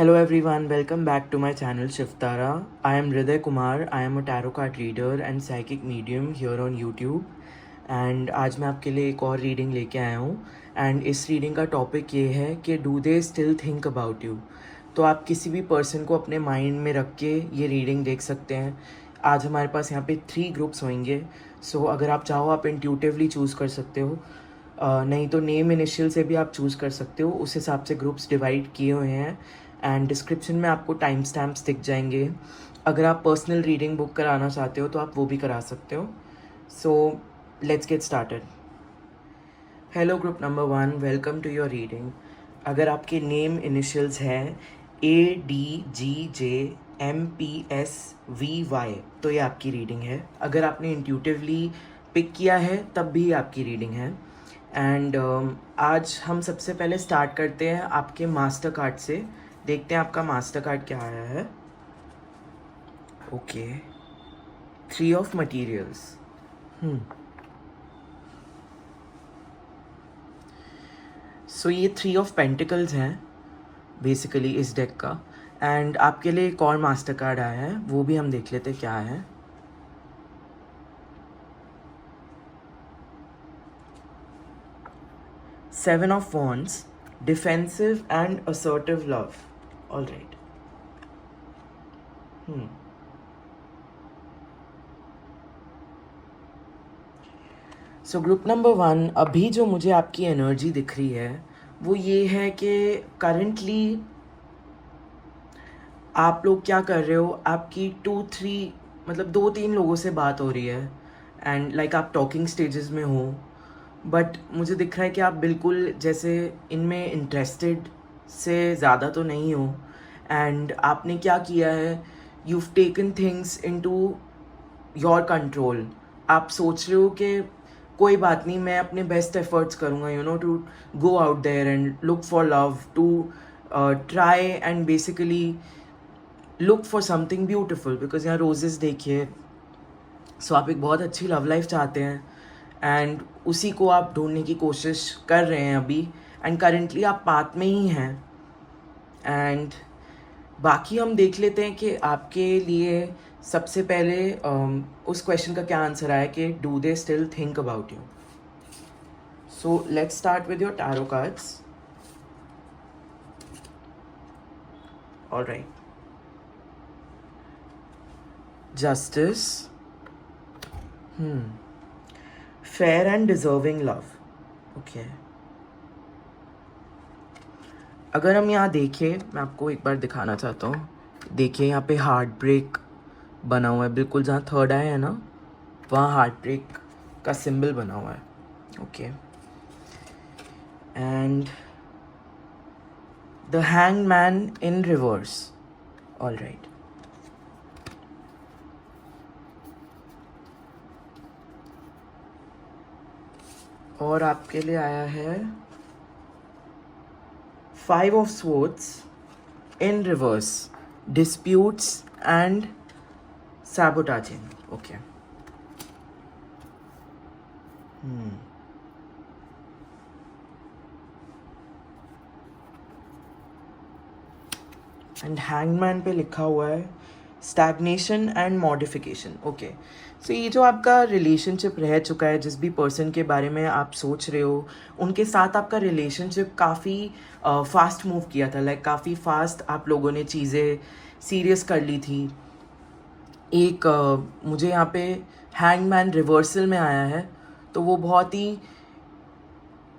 Hello everyone, welcome back to my channel Shiftara. I am Hriday Kumar. I am a tarot card reader and psychic medium here on YouTube. And आज मैं आपके लिए एक और reading लेके आया हूँ. एंड इस रीडिंग का टॉपिक ये है कि do they still think about you. तो आप किसी भी पर्सन को अपने माइंड में रख के ये रीडिंग देख सकते हैं. आज हमारे पास यहाँ पे 3 ग्रुप्स होंगे. सो अगर आप चाहो आप इंट्यूटिवली चूज़ कर सकते हो. नहीं तो नेम इनिशियल से भी आप चूज़ कर सकते हो. उस हिसाब से ग्रुप्स डिवाइड किए हुए हैं. एंड डिस्क्रिप्शन में आपको टाइम स्टैम्प्स दिख जाएंगे. अगर आप पर्सनल रीडिंग बुक कराना चाहते हो तो आप वो भी करा सकते हो. So let's get started. Hello group number 1, welcome to your reading. अगर आपके नेम इनिशियल्स हैं ADGJMPSVY तो ये आपकी रीडिंग है. अगर आपने इंट्यूटिवली पिक किया है तब भी आपकी रीडिंग है. एंड आज हम सबसे पहले स्टार्ट करते हैं आपके मास्टर कार्ड से. देखते हैं आपका मास्टर कार्ड क्या आया है. Okay, 3 of materials. सो ये 3 ऑफ पेंटिकल्स हैं बेसिकली इस डेक का. एंड आपके लिए एक और मास्टर कार्ड आया है, वो भी हम देख लेते क्या है. Seven of Wands, defensive and assertive love. All right. So group number 1, अभी जो मुझे आपकी एनर्जी दिख रही है वो ये है कि करंटली आप लोग क्या कर रहे हो. आपकी 2-3 मतलब 2-3 लोगों से बात हो रही है. एंड लाइक आप टॉकिंग स्टेजेस में हो. बट मुझे दिख रहा है कि आप बिल्कुल जैसे इनमें इंटरेस्टेड से ज़्यादा तो नहीं हो. एंड आपने क्या किया है, you've taken things into your control. आप सोच रहे हो कि कोई बात नहीं, मैं अपने बेस्ट एफर्ट्स करूँगा to go out there and look for love, to try and basically look for something beautiful. Because यहाँ रोजेस देखिए. सो आप एक बहुत अच्छी लव लाइफ चाहते हैं एंड उसी को आप ढूंढने की कोशिश कर रहे हैं अभी. एंड करेंटली आप पाथ में ही हैं. एंड बाकी हम देख लेते हैं कि आपके लिए सबसे पहले उस क्वेश्चन का क्या आंसर आया कि do they still think about you. So let's start with your tarot cards. Alright. Justice, fair and deserving love. Okay, अगर हम यहाँ देखें, मैं आपको एक बार दिखाना चाहता हूँ. देखिए यहाँ पे हार्ट ब्रेक बना हुआ है. बिल्कुल जहाँ थर्ड आई है ना, वहाँ हार्ट ब्रेक का सिंबल बना हुआ है. Okay. And the hanged man in reverse. All right. और आपके लिए आया है 5 of Swords in reverse, disputes and sabotaging. Okay. And hangman पे लिखा हुआ है स्टैग्नेशन एंड मॉडिफिकेशन. ओके. सो ये जो आपका रिलेशनशिप रह चुका है, जिस भी पर्सन के बारे में आप सोच रहे हो, उनके साथ आपका रिलेशनशिप काफ़ी फास्ट मूव किया था. लाइक काफ़ी फास्ट आप लोगों ने चीज़ें सीरियस कर ली थी. एक मुझे यहाँ पे हैंगमैन रिवर्सल में आया है, तो वो बहुत ही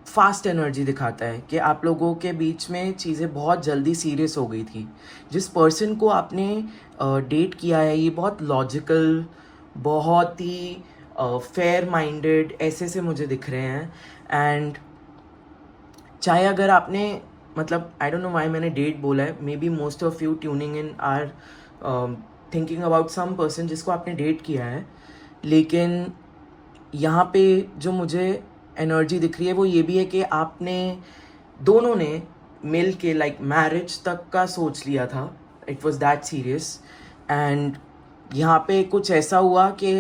फास्ट एनर्जी दिखाता है कि आप लोगों के बीच में चीज़ें बहुत जल्दी सीरियस हो गई थी. जिस पर्सन को आपने डेट किया है, ये बहुत लॉजिकल, बहुत ही फेयर माइंडेड ऐसे से मुझे दिख रहे हैं. एंड चाहे अगर आपने मतलब आई डोंट नो व्हाई मैंने डेट बोला है. Maybe most of you tuning in are thinking about some person जिसको आपने डेट किया है. लेकिन यहाँ पे जो मुझे एनर्जी दिख रही है वो ये भी है कि आपने दोनों ने मिल के लाइक मैरिज तक का सोच लिया था. It was that serious. And यहाँ पे कुछ ऐसा हुआ कि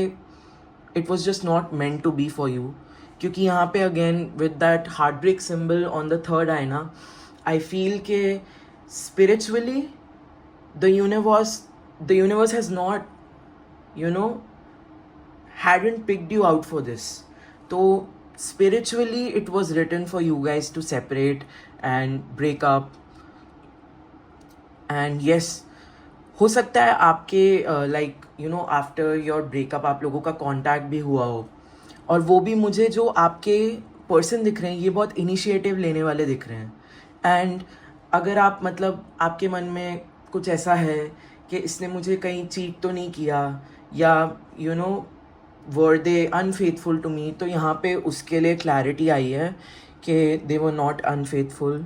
it was just not meant to be for you. क्योंकि यहाँ पे again with that heart break symbol on the third eye ना, आई फील के spiritually the universe has not, you know, hadn't picked you out for this. So spiritually it was written for you guys to separate and break up. And yes, हो सकता है आपके like you know after your breakup आप लोगों का contact भी हुआ हो, और वो भी मुझे जो आपके पर्सन दिख रहे हैं ये बहुत इनिशिएटिव लेने वाले दिख रहे हैं. एंड अगर आप मतलब आपके मन में कुछ ऐसा है कि इसने मुझे कहीं चीट तो नहीं किया, या you know were they unfaithful to me, तो यहाँ पे उसके लिए क्लैरिटी आई है कि they were not unfaithful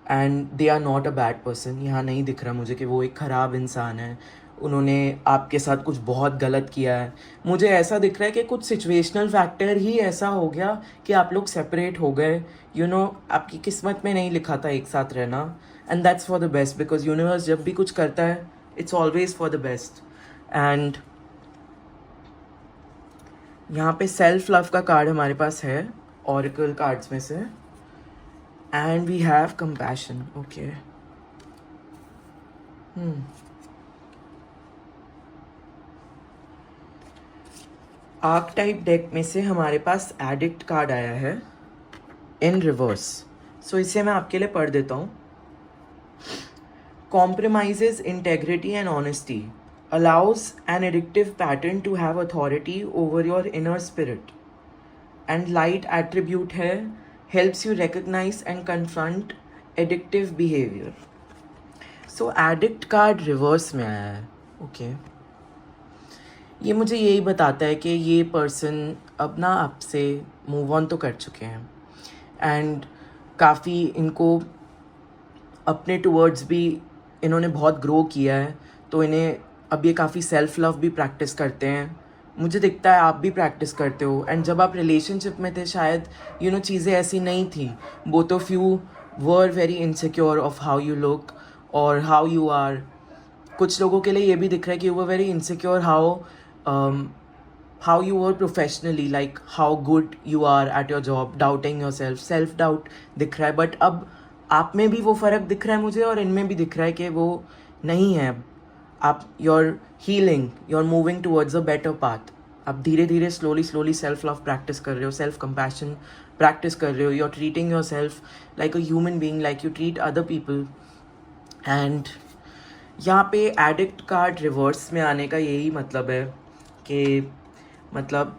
and they are not a bad person. यहाँ नहीं दिख रहा मुझे कि वो एक ख़राब इंसान है, उन्होंने आपके साथ कुछ बहुत गलत किया है. मुझे ऐसा दिख रहा है कि कुछ सिचुएशनल फैक्टर ही ऐसा हो गया कि आप लोग सेपरेट हो गए. यू नो आपकी किस्मत में नहीं लिखा था एक साथ रहना, and that's for the best, because universe जब भी कुछ करता है it's always for the best. And यहाँ पे सेल्फ लव का कार्ड हमारे पास है ऑरिकल कार्ड्स में से, and we have compassion. Okay. Archetype deck में से हमारे पास एडिक्ट कार्ड आया है इन रिवर्स. सो इसे मैं आपके लिए पढ़ देता हूँ. Compromises integrity and honesty, allows an addictive pattern to have authority over your inner spirit, and light attribute है helps you recognize and confront addictive behavior. So addict card reverse में आया है. ओके ये मुझे यही बताता है कि ये पर्सन अब ना आपसे मूव ऑन तो कर चुके हैं, एंड काफ़ी इनको अपने टूवर्ड्स भी इन्होंने बहुत ग्रो किया है, तो इन्हें अब ये काफ़ी सेल्फ लव भी प्रैक्टिस करते हैं. मुझे दिखता है आप भी प्रैक्टिस करते हो. एंड जब आप रिलेशनशिप में थे शायद यू नो चीज़ें ऐसी नहीं थी. Both of you were very insecure of how you look और हाउ यू आर. कुछ लोगों के लिए ये भी दिख रहा है कि you were very insecure how you were professionally, like how good you are at your job, doubting yourself doubt दिख रहा है. बट अब आप में भी वो फ़र्क दिख रहा है मुझे, और इनमें भी दिख रहा है कि वो नहीं है. आप your healing, your moving towards a better path. आप धीरे धीरे स्लोली सेल्फ लव प्रैक्टिस कर रहे हो, सेल्फ कंपैशन प्रैक्टिस कर रहे हो. You are treating yourself like a human being, like you treat other people. And यहाँ पे एडिक्ट कार्ड रिवर्स में आने का यही मतलब है कि मतलब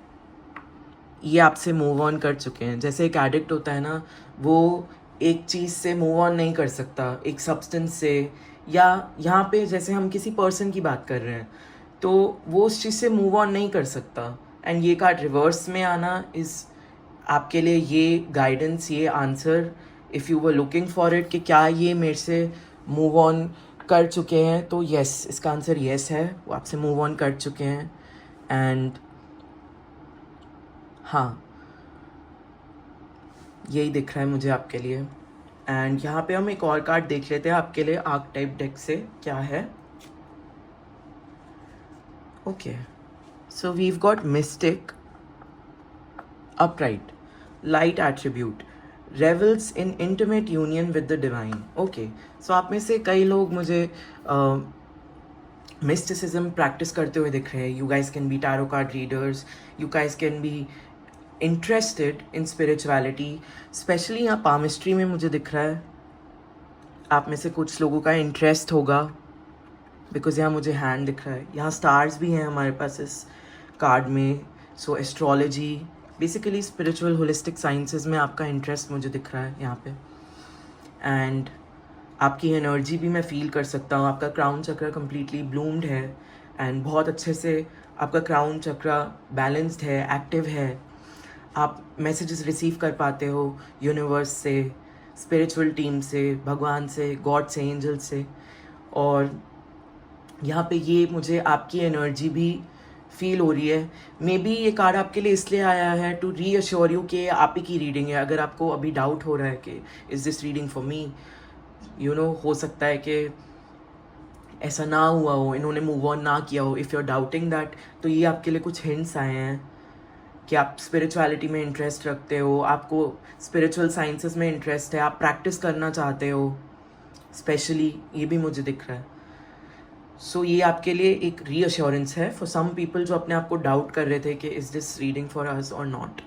ये आपसे मूव ऑन कर चुके हैं. जैसे एक एडिक्ट होता है ना, वो एक चीज़ से मूव ऑन नहीं कर सकता, एक सब्सटेंस से, या यहाँ पे जैसे हम किसी पर्सन की बात कर रहे हैं तो वो उस चीज़ से मूव ऑन नहीं कर सकता. एंड ये कार्ड रिवर्स में आना इज़ आपके लिए ये गाइडेंस, ये answer if you were looking for it, कि क्या ये मेरे से मूव ऑन कर चुके हैं. तो येस, इसका आंसर येस है, वो आपसे मूव ऑन कर चुके हैं. एंड हाँ, यही दिख रहा है मुझे आपके लिए. एंड यहाँ पे हम एक और कार्ड देख लेते हैं आपके लिए आर्कटाइप डेक से क्या है. Okay, so we've got mystic, upright, light attribute, reveals in intimate union with the divine. Okay, so आप में से कई लोग मुझे मिस्टिसिज्म प्रैक्टिस करते हुए दिख रहे हैं. You guys can be tarot card readers, you guys can be interested in spirituality. Specially यहाँ पामिस्ट्री में मुझे दिख रहा है आप में से कुछ लोगों का इंटरेस्ट होगा, बिकॉज यहाँ मुझे हैंड दिख रहा है. यहाँ स्टार्स भी हैं हमारे पास इस कार्ड में. So astrology, basically spiritual holistic sciences में आपका इंटरेस्ट मुझे दिख रहा है यहाँ पे. एंड आपकी एनर्जी भी मैं फील कर सकता हूँ. आपका क्राउन चक्र कम्प्लीटली ब्लूम्ड है, एंड बहुत अच्छे से आपका क्राउन चक्र बैलेंस्ड है, एक्टिव है. आप मैसेजेस रिसीव कर पाते हो यूनिवर्स से, स्पिरिचुअल टीम से, भगवान से, गॉड से, एंजल से. और यहाँ पे ये मुझे आपकी एनर्जी भी फील हो रही है. मे बी ये कार्ड आपके लिए इसलिए आया है टू रीअश्योर यू कि आप ही की रीडिंग है. अगर आपको अभी डाउट हो रहा है कि is this reading for me, you know हो सकता है कि ऐसा ना हुआ हो, इन्होंने मूव ऑन ना किया हो. If you are doubting that, तो ये आपके लिए कुछ हिंट्स आए हैं कि आप स्पिरिचुअलिटी में इंटरेस्ट रखते हो, आपको स्पिरिचुअल साइंसेस में इंटरेस्ट है, आप प्रैक्टिस करना चाहते हो. स्पेशली ये भी मुझे दिख रहा है। सो ये आपके लिए एक रीअश्योरेंस है फॉर सम पीपल जो अपने आप को डाउट कर रहे थे कि is this reading for us और नॉट।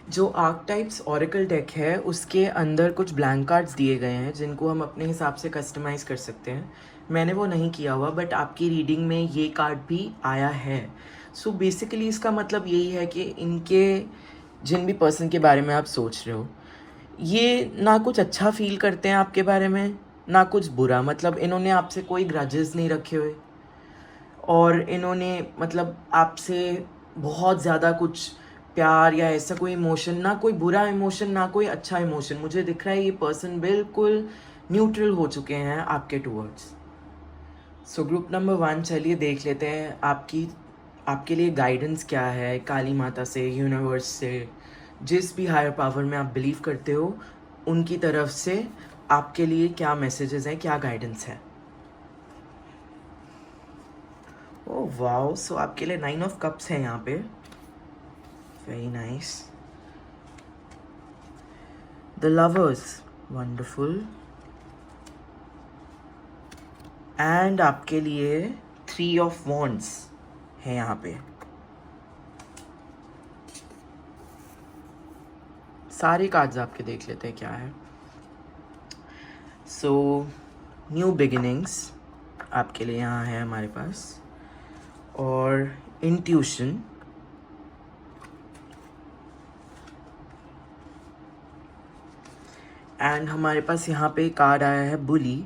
जो आर्कटाइप्स ऑरेकल डेक है उसके अंदर कुछ ब्लैंक कार्ड्स दिए गए हैं जिनको हम अपने हिसाब से कस्टमाइज कर सकते हैं। मैंने वो नहीं किया हुआ, बट आपकी रीडिंग में ये कार्ड भी आया है। सो बेसिकली इसका मतलब यही है कि इनके जिन भी पर्सन के बारे में आप सोच रहे हो, ये ना कुछ अच्छा फील करते हैं आपके बारे में ना कुछ बुरा। मतलब इन्होंने आपसे कोई ग्रजेस नहीं रखे हुए, और इन्होंने मतलब आपसे बहुत ज़्यादा कुछ प्यार या ऐसा कोई इमोशन, ना कोई बुरा इमोशन ना कोई अच्छा इमोशन मुझे दिख रहा है। ये पर्सन बिल्कुल न्यूट्रल हो चुके हैं आपके टूवर्ड्स। सो ग्रुप नंबर 1, चलिए देख लेते हैं आपके लिए गाइडेंस क्या है काली माता से, यूनिवर्स से, जिस भी हायर पावर में आप बिलीव करते हो उनकी तरफ से आपके लिए क्या मैसेजेस हैं, क्या गाइडेंस है। ओह वाओ, सो आपके लिए 9 ऑफ कप्स है यहाँ पे। Very nice. The lovers, wonderful. And आपके लिए 3 ऑफ वॉन्ड्स है यहाँ पे। सारे कार्ड्स आपके देख लेते हैं क्या है। सो न्यू बिगिनिंग्स आपके लिए यहाँ है हमारे पास, और इंट्यूशन, एंड हमारे पास यहाँ पे कार्ड आया है bully,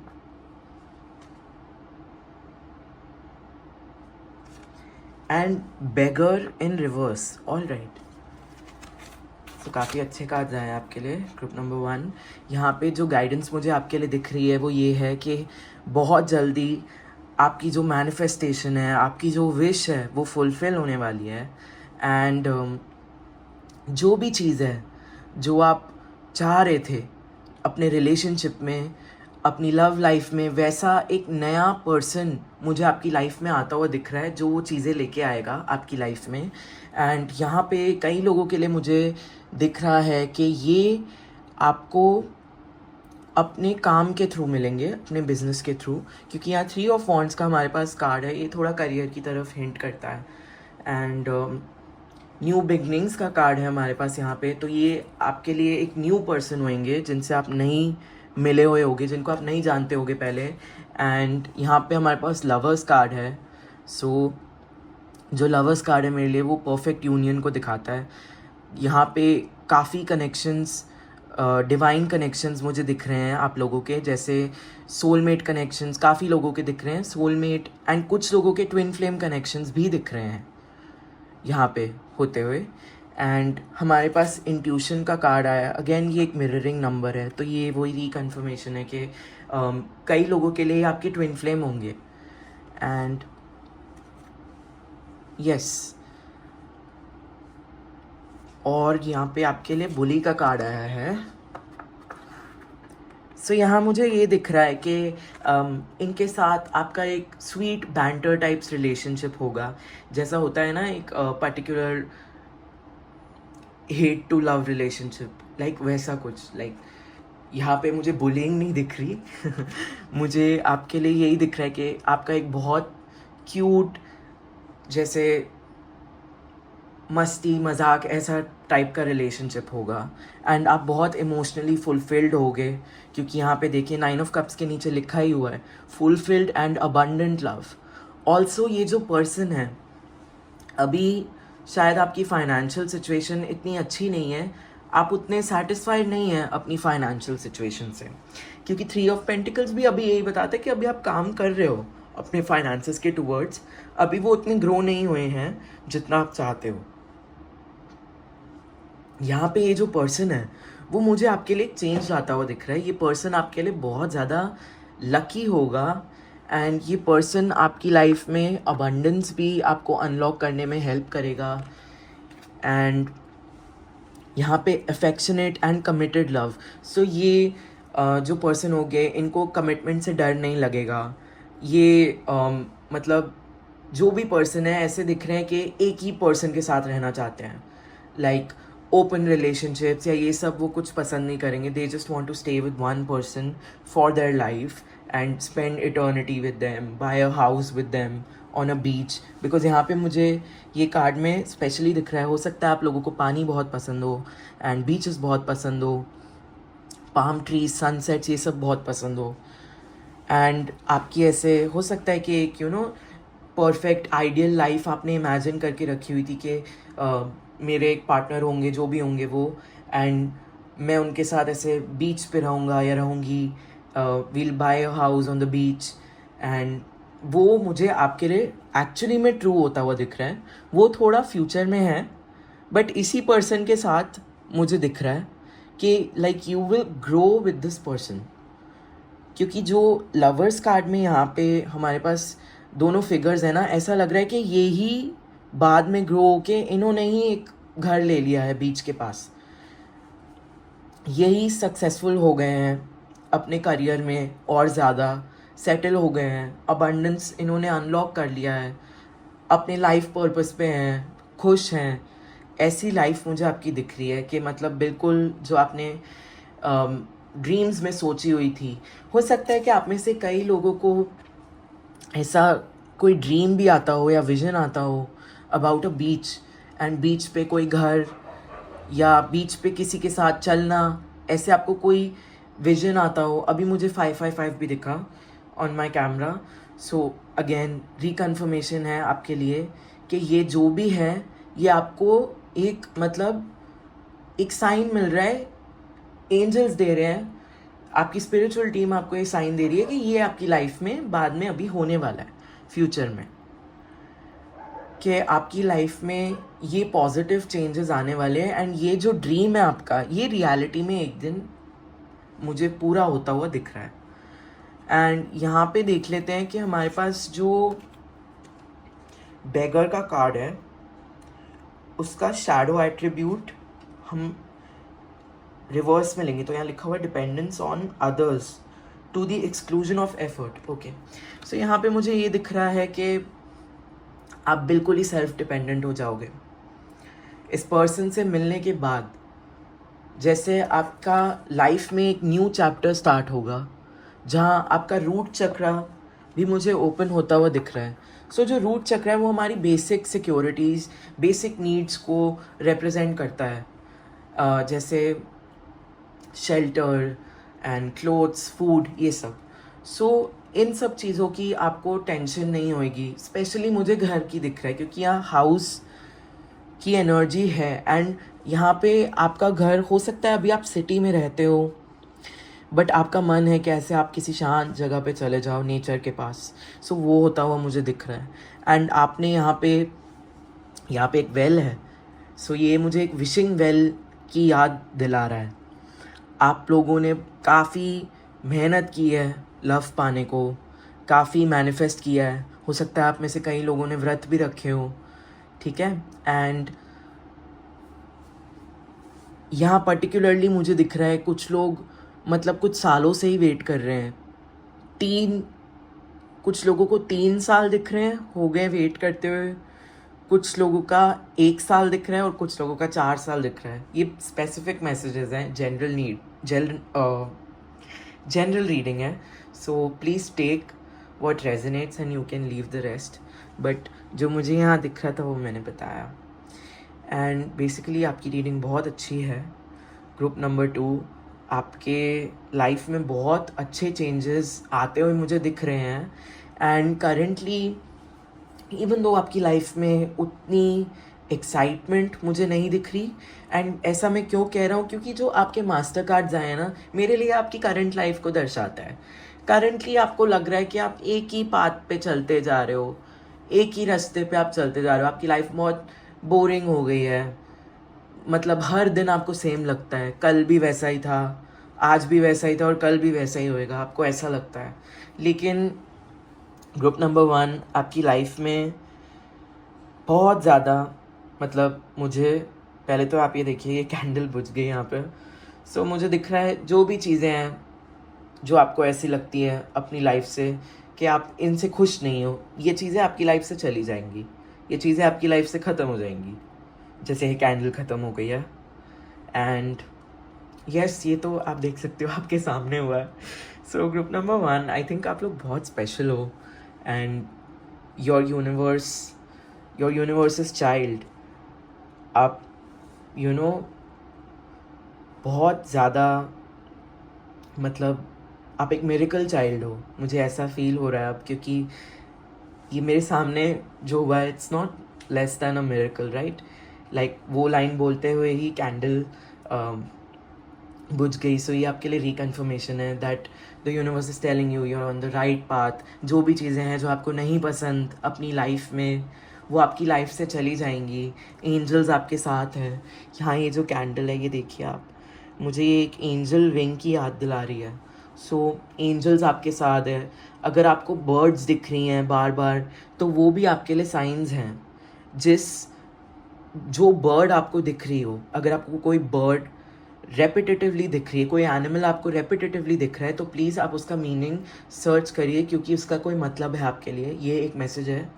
and beggar in reverse. All right, तो काफ़ी अच्छे कार्ड्स आए हैं आपके लिए ग्रुप नंबर 1। यहाँ पे जो गाइडेंस मुझे आपके लिए दिख रही है वो ये है कि बहुत जल्दी आपकी जो मैनिफेस्टेशन है, आपकी जो विश है वो फुलफ़िल होने वाली है। एंड जो भी चीज़ है जो आप चाह रहे थे अपने रिलेशनशिप में, अपनी लव लाइफ में, वैसा एक नया पर्सन मुझे आपकी लाइफ में आता हुआ दिख रहा है जो वो चीज़ें लेके आएगा आपकी लाइफ में। एंड यहाँ पे कई लोगों के लिए मुझे दिख रहा है कि ये आपको अपने काम के थ्रू मिलेंगे, अपने बिजनेस के थ्रू, क्योंकि यहाँ 3 ऑफ वॉन्ड्स का हमारे पास कार्ड है। ये थोड़ा करियर की तरफ हिंट करता है। एंड न्यू बिगनिंग्स का कार्ड है हमारे पास यहाँ पे। तो ये आपके लिए एक न्यू पर्सन होंगे जिनसे आप नहीं मिले हुए होगे, जिनको आप नहीं जानते होगे पहले। एंड यहाँ पे हमारे पास लवर्स कार्ड है। सो जो लवर्स कार्ड है मेरे लिए वो परफेक्ट यूनियन को दिखाता है। यहाँ पे काफ़ी कनेक्शंस, डिवाइन कनेक्शंस मुझे दिख रहे हैं आप लोगों के, जैसे सोलमेट कनेक्शंस काफ़ी लोगों के दिख रहे हैं, सोलमेट, एंड कुछ लोगों के ट्विन फ्लेम कनेक्शंस भी दिख रहे हैं यहाँ पे होते हुए। एंड हमारे पास इंट्यूशन का कार्ड आया। अगेन ये एक मिररिंग नंबर है, तो ये वही रिकन्फर्मेशन है कि कई लोगों के लिए आपके ट्विन फ्लेम होंगे। एंड यस, और यहाँ पे आपके लिए बुली का कार्ड आया है। सो यहाँ मुझे ये दिख रहा है कि इनके साथ आपका एक स्वीट बैंटर टाइप्स रिलेशनशिप होगा, जैसा होता है ना एक particular hate to love relationship, like वैसा कुछ। लाइक यहाँ पे मुझे बुलिंग नहीं दिख रही मुझे आपके लिए यही दिख रहा है कि आपका एक बहुत क्यूट, जैसे मस्ती मजाक ऐसा टाइप का रिलेशनशिप होगा। एंड आप बहुत इमोशनली फुलफिल्ड होगे, क्योंकि यहाँ पे देखिए 9 ऑफ कप्स के नीचे लिखा ही हुआ है fulfilled and abundant love. Also ये जो पर्सन है, अभी शायद आपकी फाइनेंशियल सिचुएशन इतनी अच्छी नहीं है, आप उतने सेटिस्फाइड नहीं हैं अपनी फाइनेंशियल सिचुएशन से, क्योंकि 3 ऑफ पेंटिकल्स भी अभी यही बताते हैं कि अभी आप काम कर रहे हो अपने फाइनेंसेस के टूवर्ड्स, अभी वो उतने ग्रो नहीं हुए हैं जितना आप चाहते हो। यहाँ पे ये जो पर्सन है वो मुझे आपके लिए चेंज आता हुआ दिख रहा है। ये पर्सन आपके लिए बहुत ज़्यादा लकी होगा, एंड ये पर्सन आपकी लाइफ में अबंडेंस भी आपको अनलॉक करने में हेल्प करेगा। एंड यहाँ पे अफेक्शनेट एंड कमिटेड लव। सो ये जो पर्सन हो गए, इनको कमिटमेंट से डर नहीं लगेगा। ये मतलब जो भी पर्सन है ऐसे दिख रहे हैं कि एक ही पर्सन के साथ रहना चाहते हैं। लाइक ओपन रिलेशनशिप्स या ये सब वो कुछ पसंद नहीं करेंगे. They just want to stay with one person for their life and spend eternity with them, buy a house with them on a beach. Because यहाँ पे मुझे ये कार्ड में स्पेशली दिख रहा है, हो सकता है आप लोगों को पानी बहुत पसंद हो एंड बीचेस बहुत पसंद हो, पाम ट्रीज, सनसेट्स, ये सब बहुत पसंद हो. एंड आपकी ऐसे हो सकता है कि एक परफेक्ट आइडियल लाइफ आपने इमेजिन करके रखी हुई थी कि मेरे एक पार्टनर होंगे जो भी होंगे वो, एंड मैं उनके साथ ऐसे बीच पे रहूँगा या रहूँगी, we'll buy a house on the beach. And वो मुझे आपके लिए एक्चुअली में ट्रू होता हुआ दिख रहा है. वो थोड़ा फ्यूचर में है, बट इसी पर्सन के साथ मुझे दिख रहा है कि like you will grow with this person. क्योंकि जो लवर्स कार्ड में यहाँ पे हमारे पास दोनों फिगर्स हैं ना, ऐसा लग रहा है कि ये ही बाद में ग्रो होके इन्होंने ही एक घर ले लिया है बीच के पास, यही सक्सेसफुल हो गए हैं अपने करियर में और ज़्यादा सेटल हो गए हैं, अबंडेंस इन्होंने अनलॉक कर लिया है, अपने लाइफ पर्पस पे हैं, खुश हैं. ऐसी लाइफ मुझे आपकी दिख रही है कि मतलब बिल्कुल जो आपने ड्रीम्स में सोची हुई थी. हो सकता है कि आप में से कई लोगों को ऐसा कोई ड्रीम भी आता हो या विजन आता हो अबाउट अ बीच, एंड बीच पे कोई घर या बीच पे किसी के साथ चलना, ऐसे आपको कोई विजन आता हो. अभी मुझे 555 भी दिखा on my camera. So again reconfirmation है आपके लिए कि ये जो भी है ये आपको एक मतलब एक साइन मिल रहा है, एंजल्स दे रहे हैं, आपकी स्पिरिचुअल टीम आपको ये साइन दे रही है कि ये आपकी लाइफ में बाद में अभी होने वाला है फ्यूचर में, कि आपकी लाइफ में ये पॉजिटिव चेंजेस आने वाले हैं. एंड ये जो ड्रीम है आपका, ये रियलिटी में एक दिन मुझे पूरा होता हुआ दिख रहा है. एंड यहाँ पे देख लेते हैं कि हमारे पास जो बेगर का कार्ड है उसका शैडो एट्रीब्यूट हम रिवर्स में लेंगे. तो यहाँ लिखा हुआ है dependence on others to the exclusion of effort. Okay, so यहाँ पे मुझे ये दिख रहा है कि आप बिल्कुल ही सेल्फ डिपेंडेंट हो जाओगे इस पर्सन से मिलने के बाद. जैसे आपका लाइफ में एक न्यू चैप्टर स्टार्ट होगा जहाँ आपका रूट चक्र भी मुझे ओपन होता हुआ दिख रहा है. सो जो रूट चक्र है वो हमारी बेसिक सिक्योरिटीज़, बेसिक नीड्स को रिप्रेजेंट करता है, जैसे शेल्टर एंड क्लोथ्स, फूड, ये सब. सो इन सब चीज़ों की आपको टेंशन नहीं होएगी. स्पेशली मुझे घर की दिख रहा है क्योंकि यहाँ हाउस की एनर्जी है. एंड यहाँ पे आपका घर हो सकता है अभी आप सिटी में रहते हो, बट आपका मन है कि ऐसे आप किसी शांत जगह पे चले जाओ नेचर के पास. सो वो होता हुआ मुझे दिख रहा है. एंड आपने यहाँ पे एक वेल है. सो ये मुझे एक विशिंग वेल की याद दिला रहा है. आप लोगों ने काफ़ी मेहनत की है लव पाने को, काफ़ी मैनिफेस्ट किया है. हो सकता है आप में से कई लोगों ने व्रत भी रखे हो, ठीक है. एंड यहाँ पर्टिकुलरली मुझे दिख रहा है कुछ लोग मतलब कुछ सालों से ही वेट कर रहे हैं. कुछ लोगों को 3 साल दिख रहे हैं हो गए वेट करते हुए, कुछ लोगों का 1 साल दिख रहा है और कुछ लोगों का 4 साल दिख रहा है. ये स्पेसिफिक मैसेजेस हैं, जनरल रीडिंग है. So please take what resonates and you can leave the rest. But जो मुझे यहाँ दिख रहा था वो मैंने बताया. एंड बेसिकली आपकी रीडिंग बहुत अच्छी है. ग्रुप नंबर 2, आपके लाइफ में बहुत अच्छे चेंजेस आते हुए मुझे दिख रहे हैं. एंड करेंटली इवन दो आपकी लाइफ में उतनी एक्साइटमेंट मुझे नहीं दिख रही. एंड ऐसा मैं क्यों कह रहा हूँ, क्योंकि जो आपके मास्टर कार्ड्स आए हैं ना, मेरे लिए आपकी करंट लाइफ को दर्शाता है. करंटली आपको लग रहा है कि आप एक ही पाथ पे चलते जा रहे हो, एक ही रास्ते पे आप चलते जा रहे हो. आपकी लाइफ बहुत बोरिंग हो गई है, मतलब हर दिन आपको सेम लगता है, कल भी वैसा ही था, आज भी वैसा ही था और कल भी वैसा ही होएगा, आपको ऐसा लगता है. लेकिन ग्रुप नंबर 1 आपकी लाइफ में बहुत ज़्यादा, मतलब मुझे पहले तो आप ये देखिए ये कैंडल बुझ गई यहाँ पे. सो मुझे दिख रहा है जो भी चीज़ें हैं जो आपको ऐसी लगती है अपनी लाइफ से कि आप इनसे खुश नहीं हो, ये चीज़ें आपकी लाइफ से चली जाएंगी, ये चीज़ें आपकी लाइफ से ख़त्म हो जाएंगी. जैसे ये कैंडल ख़त्म हो गई है, एंड यस, ये तो आप देख सकते हो आपके सामने हुआ है. सो ग्रुप नंबर 1, आई थिंक आप लोग बहुत स्पेशल हो and your universe is child. आप यू नो बहुत ज़्यादा, मतलब आप एक मिरेकल चाइल्ड हो. मुझे ऐसा फील हो रहा है अब, क्योंकि ये मेरे सामने जो हुआ है, it's not less than a miracle, right? Like वो लाइन बोलते हुए ही कैंडल बुझ गई. सो ये आपके लिए रिकन्फर्मेशन है that the universe is telling you are on the right path. जो भी चीज़ें हैं जो आपको नहीं पसंद अपनी लाइफ में, वो आपकी लाइफ से चली जाएंगी. एंजल्स आपके साथ हैं. यहाँ ये जो कैंडल है, ये देखिए आप, मुझे ये एक एंजल विंग की याद दिला रही है. सो एंजल्स आपके साथ है. अगर आपको बर्ड्स दिख रही हैं बार बार, तो वो भी आपके लिए साइंस हैं. जो बर्ड आपको दिख रही हो, अगर आपको कोई बर्ड रेपिटेटिवली दिख रही है, कोई एनिमल आपको रेपिटेटिवली दिख रहा है, तो प्लीज़ आप उसका मीनिंग सर्च करिए, क्योंकि उसका कोई मतलब है आपके लिए. ये एक मैसेज है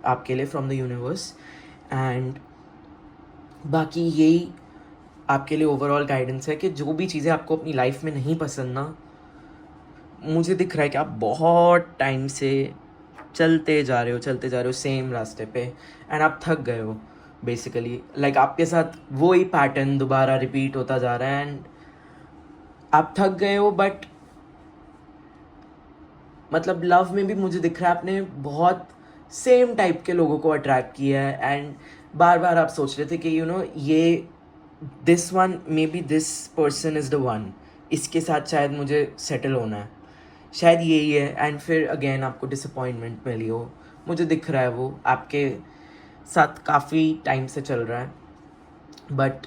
आपके लिए फ्रॉम द यूनिवर्स. एंड बाकी यही आपके लिए ओवरऑल गाइडेंस है कि जो भी चीज़ें आपको अपनी लाइफ में नहीं पसंद ना, मुझे दिख रहा है कि आप बहुत टाइम से चलते जा रहे हो सेम रास्ते पे, एंड आप थक गए हो बेसिकली. लाइक आपके साथ वही पैटर्न दोबारा रिपीट होता जा रहा है एंड आप थक गए हो. बट मतलब लव में भी मुझे दिख रहा है आपने बहुत सेम टाइप के लोगों को अट्रैक्ट किया है, एंड बार बार आप सोच रहे थे कि ये this one, may be this person is the one, इसके साथ शायद मुझे सेटल होना है, शायद यही है. एंड फिर अगेन आपको डिसअपॉइंटमेंट मिली हो. मुझे दिख रहा है वो आपके साथ काफ़ी टाइम से चल रहा है. बट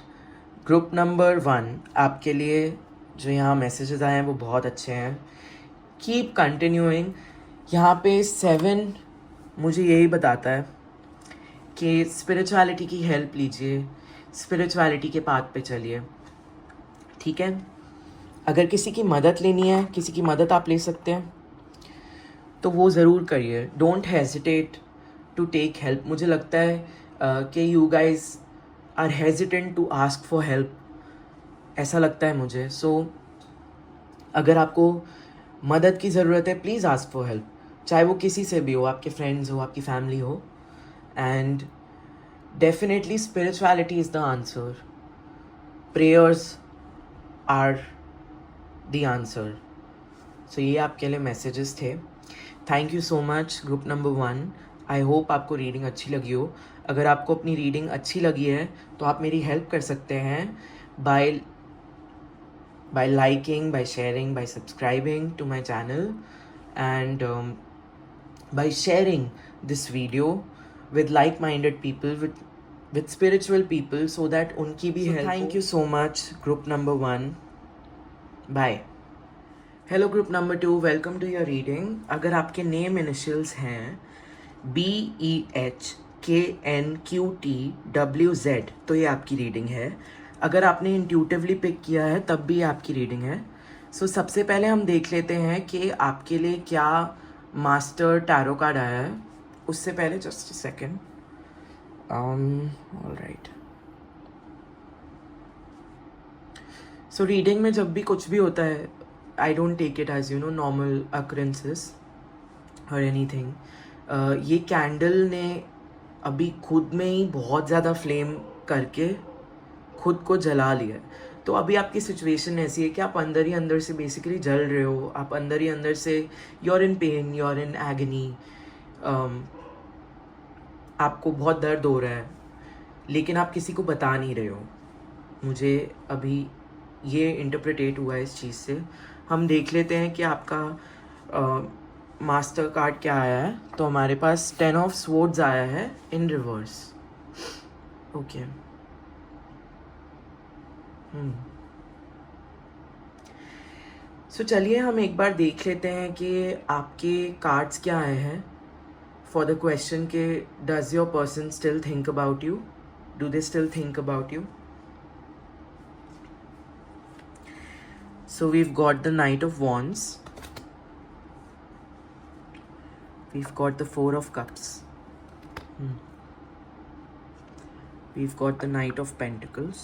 ग्रुप नंबर 1, आपके लिए जो यहाँ मैसेजेस आए हैं वो बहुत अच्छे हैं. Keep continuing. यहाँ पे 7 मुझे यही बताता है कि स्पिरिचुअलिटी की हेल्प लीजिए, स्पिरिचुअलिटी के पाथ पे चलिए, ठीक है? अगर किसी की मदद लेनी है, किसी की मदद आप ले सकते हैं, तो वो ज़रूर करिए. Don't hesitate to take help. मुझे लगता है कि you guys are hesitant to ask for help, ऐसा लगता है मुझे. सो अगर आपको मदद की ज़रूरत है, प्लीज़ आस्क फॉर हेल्प, चाहे वो किसी से भी हो, आपके फ्रेंड्स हो, आपकी फैमिली हो. And definitely spirituality is the answer. Prayers are the answer. So ये आपके लिए मैसेजेस थे. Thank you so much group number 1. I hope आपको रीडिंग अच्छी लगी हो. अगर आपको अपनी रीडिंग अच्छी लगी है तो आप मेरी हेल्प कर सकते हैं bye liking, by sharing, by subscribing to my channel, and by sharing this video with like-minded people, with spiritual people, so that उनकी भी help. Thank you so much group number 1. Bye. Hello group number 2, welcome to your reading. अगर आपके name initials हैं BEHKNQTWZ, तो ये आपकी reading है. अगर आपने इंट्यूटिवली पिक किया है तब भी आपकी रीडिंग है. सो सबसे पहले हम देख लेते हैं कि आपके लिए क्या मास्टर टैरो कार्ड आया है. उससे पहले just a second. Alright. So reading में जब भी कुछ भी होता है, I don't take it as normal occurrences और एनीथिंग. ये कैंडल ने अभी खुद में ही बहुत ज़्यादा फ्लेम करके खुद को जला लिया है. तो अभी आपकी सिचुएशन ऐसी है कि आप अंदर ही अंदर से बेसिकली जल रहे हो. आप अंदर ही अंदर से you're in pain, you're in agony. आपको बहुत दर्द हो रहा है, लेकिन आप किसी को बता नहीं रहे हो. मुझे अभी ये इंटरप्रिटेट हुआ है इस चीज़ से. हम देख लेते हैं कि आपका मास्टर कार्ड क्या आया है. तो हमारे पास 10 ऑफ स्वॉर्ड्स आया है इन रिवर्स. ओके. सो चलिए हम एक बार देख लेते हैं कि आपके कार्ड्स क्या आए हैं फॉर द क्वेश्चन के does your person still think about you, do they still think about you. So we've got the night of wands, we've got the 4 of cups, we've got the Knight of Pentacles,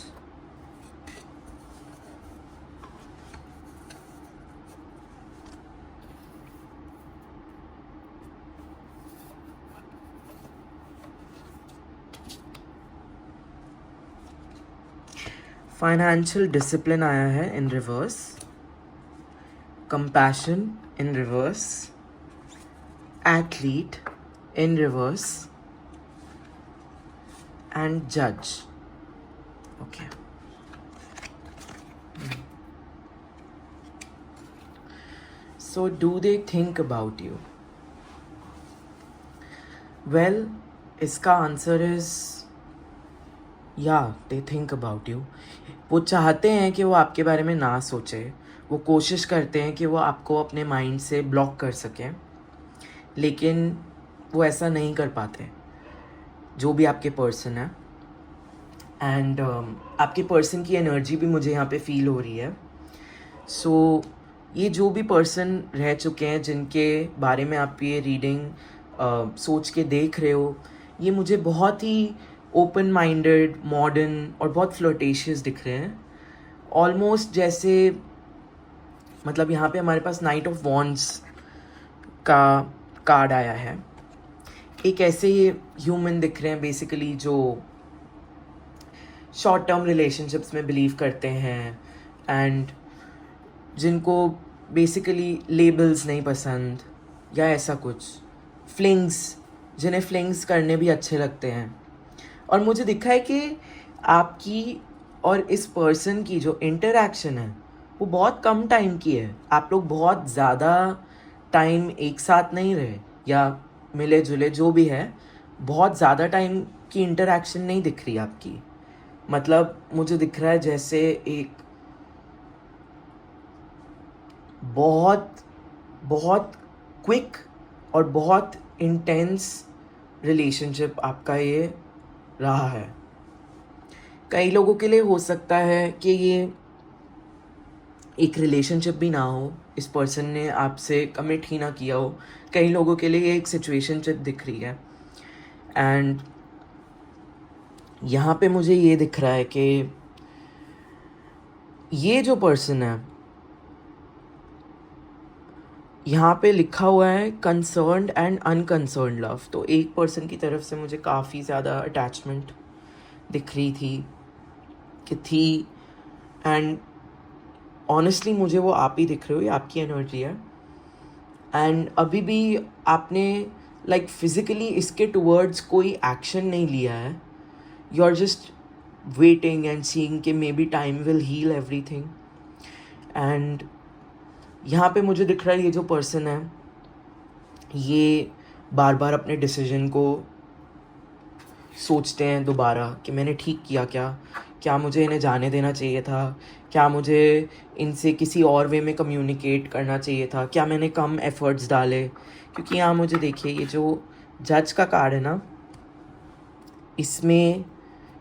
financial discipline आया है in reverse, compassion in reverse, athlete in reverse and जज. Okay. So do they think about you? Well, इसका answer is yeah they think about you. वो चाहते हैं कि वो आपके बारे में ना सोचे, वो कोशिश करते हैं कि वो आपको अपने माइंड से ब्लॉक कर सकें, लेकिन वो ऐसा नहीं कर पाते, जो भी आपके पर्सन है. एंड आपके पर्सन की एनर्जी भी मुझे यहाँ पे फील हो रही है. सो ये जो भी पर्सन रह चुके हैं जिनके बारे में आप ये रीडिंग सोच के देख रहे हो, ये मुझे बहुत ही ओपन माइंडेड, मॉडर्न और बहुत फ्लर्टेशियस दिख रहे हैं. ऑलमोस्ट जैसे मतलब यहाँ पे हमारे पास नाइट ऑफ वॉन्ड्स का कार्ड आया है. एक ऐसे ह्यूमन दिख रहे हैं बेसिकली जो शॉर्ट टर्म रिलेशनशिप्स में बिलीव करते हैं एंड जिनको बेसिकली लेबल्स नहीं पसंद या ऐसा कुछ, फ्लिंग्स, जिन्हें फ्लिंग्स करने भी अच्छे लगते हैं. और मुझे दिखा है कि आपकी और इस पर्सन की जो इंटरैक्शन है वो बहुत कम टाइम की है. आप लोग बहुत ज़्यादा टाइम एक साथ नहीं रहे या मिले जुले, जो भी है, बहुत ज़्यादा टाइम की इंटरैक्शन नहीं दिख रही आपकी. मतलब मुझे दिख रहा है जैसे एक बहुत बहुत क्विक और बहुत इंटेंस रिलेशनशिप आपका ये रहा है. कई लोगों के लिए हो सकता है कि ये एक रिलेशनशिप भी ना हो, इस पर्सन ने आपसे कमिट ही ना किया हो. कई लोगों के लिए ये एक सिचुएशनशिप दिख रही है. एंड यहाँ पे मुझे ये दिख रहा है कि ये जो पर्सन है, यहाँ पे लिखा हुआ है कंसर्न्ड एंड अनकंसर्न्ड लव. तो एक पर्सन की तरफ से मुझे काफ़ी ज़्यादा अटैचमेंट दिख रही थी एंड ऑनेस्टली मुझे वो आप ही दिख रहे हो, ये आपकी एनर्जी है. एंड अभी भी आपने लाइक फिज़िकली इसके टुवर्ड्स कोई एक्शन नहीं लिया है. You are just waiting and seeing कि maybe time will heal everything. And यहाँ पे मुझे दिख रहा है ये जो पर्सन है ये बार बार अपने डिसीजन को सोचते हैं दोबारा कि मैंने ठीक किया क्या मुझे इन्हें जाने देना चाहिए था, क्या मुझे इनसे किसी और वे में कम्युनिकेट करना चाहिए था, क्या मैंने कम एफर्ट्स डाले. क्योंकि यहाँ मुझे देखिए ये जो जज का कार्ड है ना, इसमें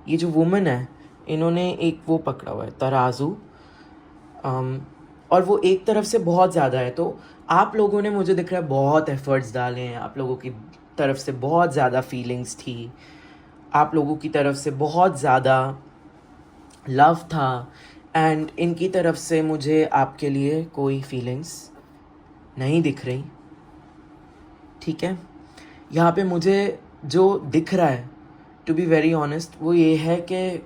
ये जो वुमन है इन्होंने एक वो पकड़ा हुआ है तराजू, और वो एक तरफ से बहुत ज़्यादा है. तो आप लोगों ने मुझे दिख रहा है बहुत एफर्ट्स डाले हैं, आप लोगों की तरफ से बहुत ज़्यादा फीलिंग्स थी, आप लोगों की तरफ से बहुत ज़्यादा लव था. एंड इनकी तरफ से मुझे आपके लिए कोई फीलिंग्स नहीं दिख रही. ठीक है. यहाँ पे मुझे जो दिख रहा है टू बी वेरी ऑनेस्ट वो ये है कि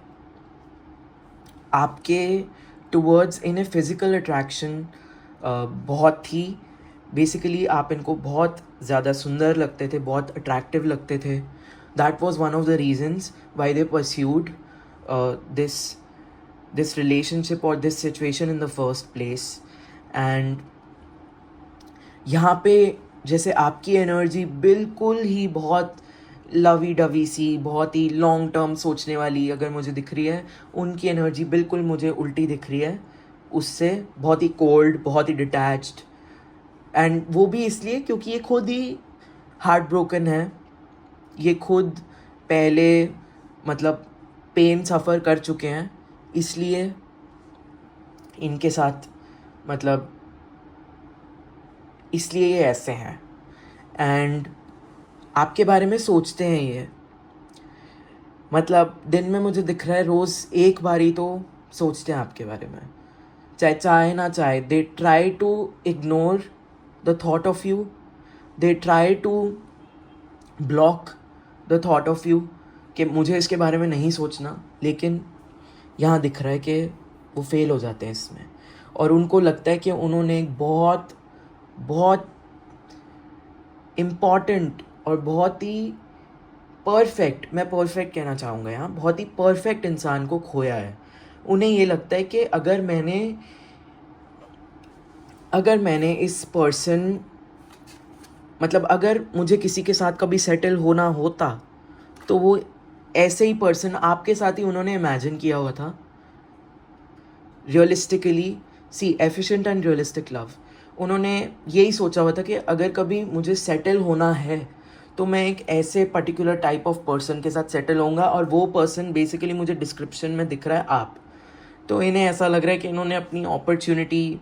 आपके टुवर्ड्स इन ए फिज़िकल अट्रैक्शन बहुत थी. बेसिकली आप इनको बहुत ज़्यादा सुंदर लगते थे, बहुत अट्रैक्टिव लगते थे. That was one of the reasons why they pursued this relationship और this situation in the first place. And यहाँ पे जैसे आपकी एनर्जी बिल्कुल ही बहुत लवी डवी सी, बहुत ही लॉन्ग टर्म सोचने वाली अगर मुझे दिख रही है, उनकी एनर्जी बिल्कुल मुझे उल्टी दिख रही है उससे. बहुत ही कोल्ड, बहुत ही डिटैच्ड. एंड वो भी इसलिए क्योंकि ये खुद ही हार्ट ब्रोकन है, ये खुद पहले मतलब पेन सफ़र कर चुके हैं, इसलिए इनके साथ मतलब इसलिए ये ऐसे हैं. एंड आपके बारे में सोचते हैं ये, मतलब दिन में मुझे दिख रहा है रोज़ एक बारी तो सोचते हैं आपके बारे में, चाहे ना चाहे. They try to ignore the thought of you, they try to block the thought of you कि मुझे इसके बारे में नहीं सोचना, लेकिन यहाँ दिख रहा है कि वो फेल हो जाते हैं इसमें, और उनको लगता है कि उन्होंने एक बहुत बहुत इम्पॉर्टेंट और बहुत ही परफेक्ट, मैं परफेक्ट कहना चाहूँगा यहाँ, बहुत ही परफेक्ट इंसान को खोया है। उन्हें ये लगता है कि अगर मैंने इस पर्सन, मतलब अगर मुझे किसी के साथ कभी सेटल होना होता तो वो ऐसे ही पर्सन आपके साथ ही उन्होंने इमेजिन किया हुआ था realistically. See efficient and realistic love, उन्होंने यही सोचा हुआ था कि अगर कभी मुझे सेटल होना है तो मैं एक ऐसे पर्टिकुलर टाइप ऑफ पर्सन के साथ सेटल होऊंगा, और वो पर्सन बेसिकली मुझे डिस्क्रिप्शन में दिख रहा है आप। तो इन्हें ऐसा लग रहा है कि इन्होंने अपनी अपॉर्चुनिटी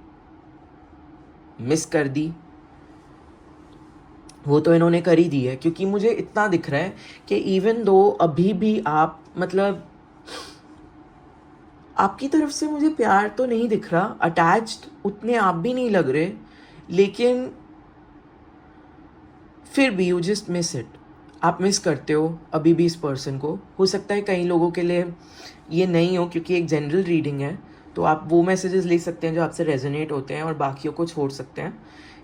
मिस कर दी। वो तो इन्होंने कर ही दी है, क्योंकि मुझे इतना दिख रहा है कि इवन दो अभी भी आप, मतलब आपकी तरफ से मुझे प्यार तो नहीं दिख रहा, अटैच्ड उतने आप भी नहीं लग रहे, लेकिन फिर भी यू जस्ट मिस इट। आप मिस करते हो अभी भी इस पर्सन को। हो सकता है कई लोगों के लिए ये नहीं हो, क्योंकि एक जनरल रीडिंग है, तो आप वो मैसेजेस ले सकते हैं जो आपसे रेजोनेट होते हैं और बाकियों को छोड़ सकते हैं।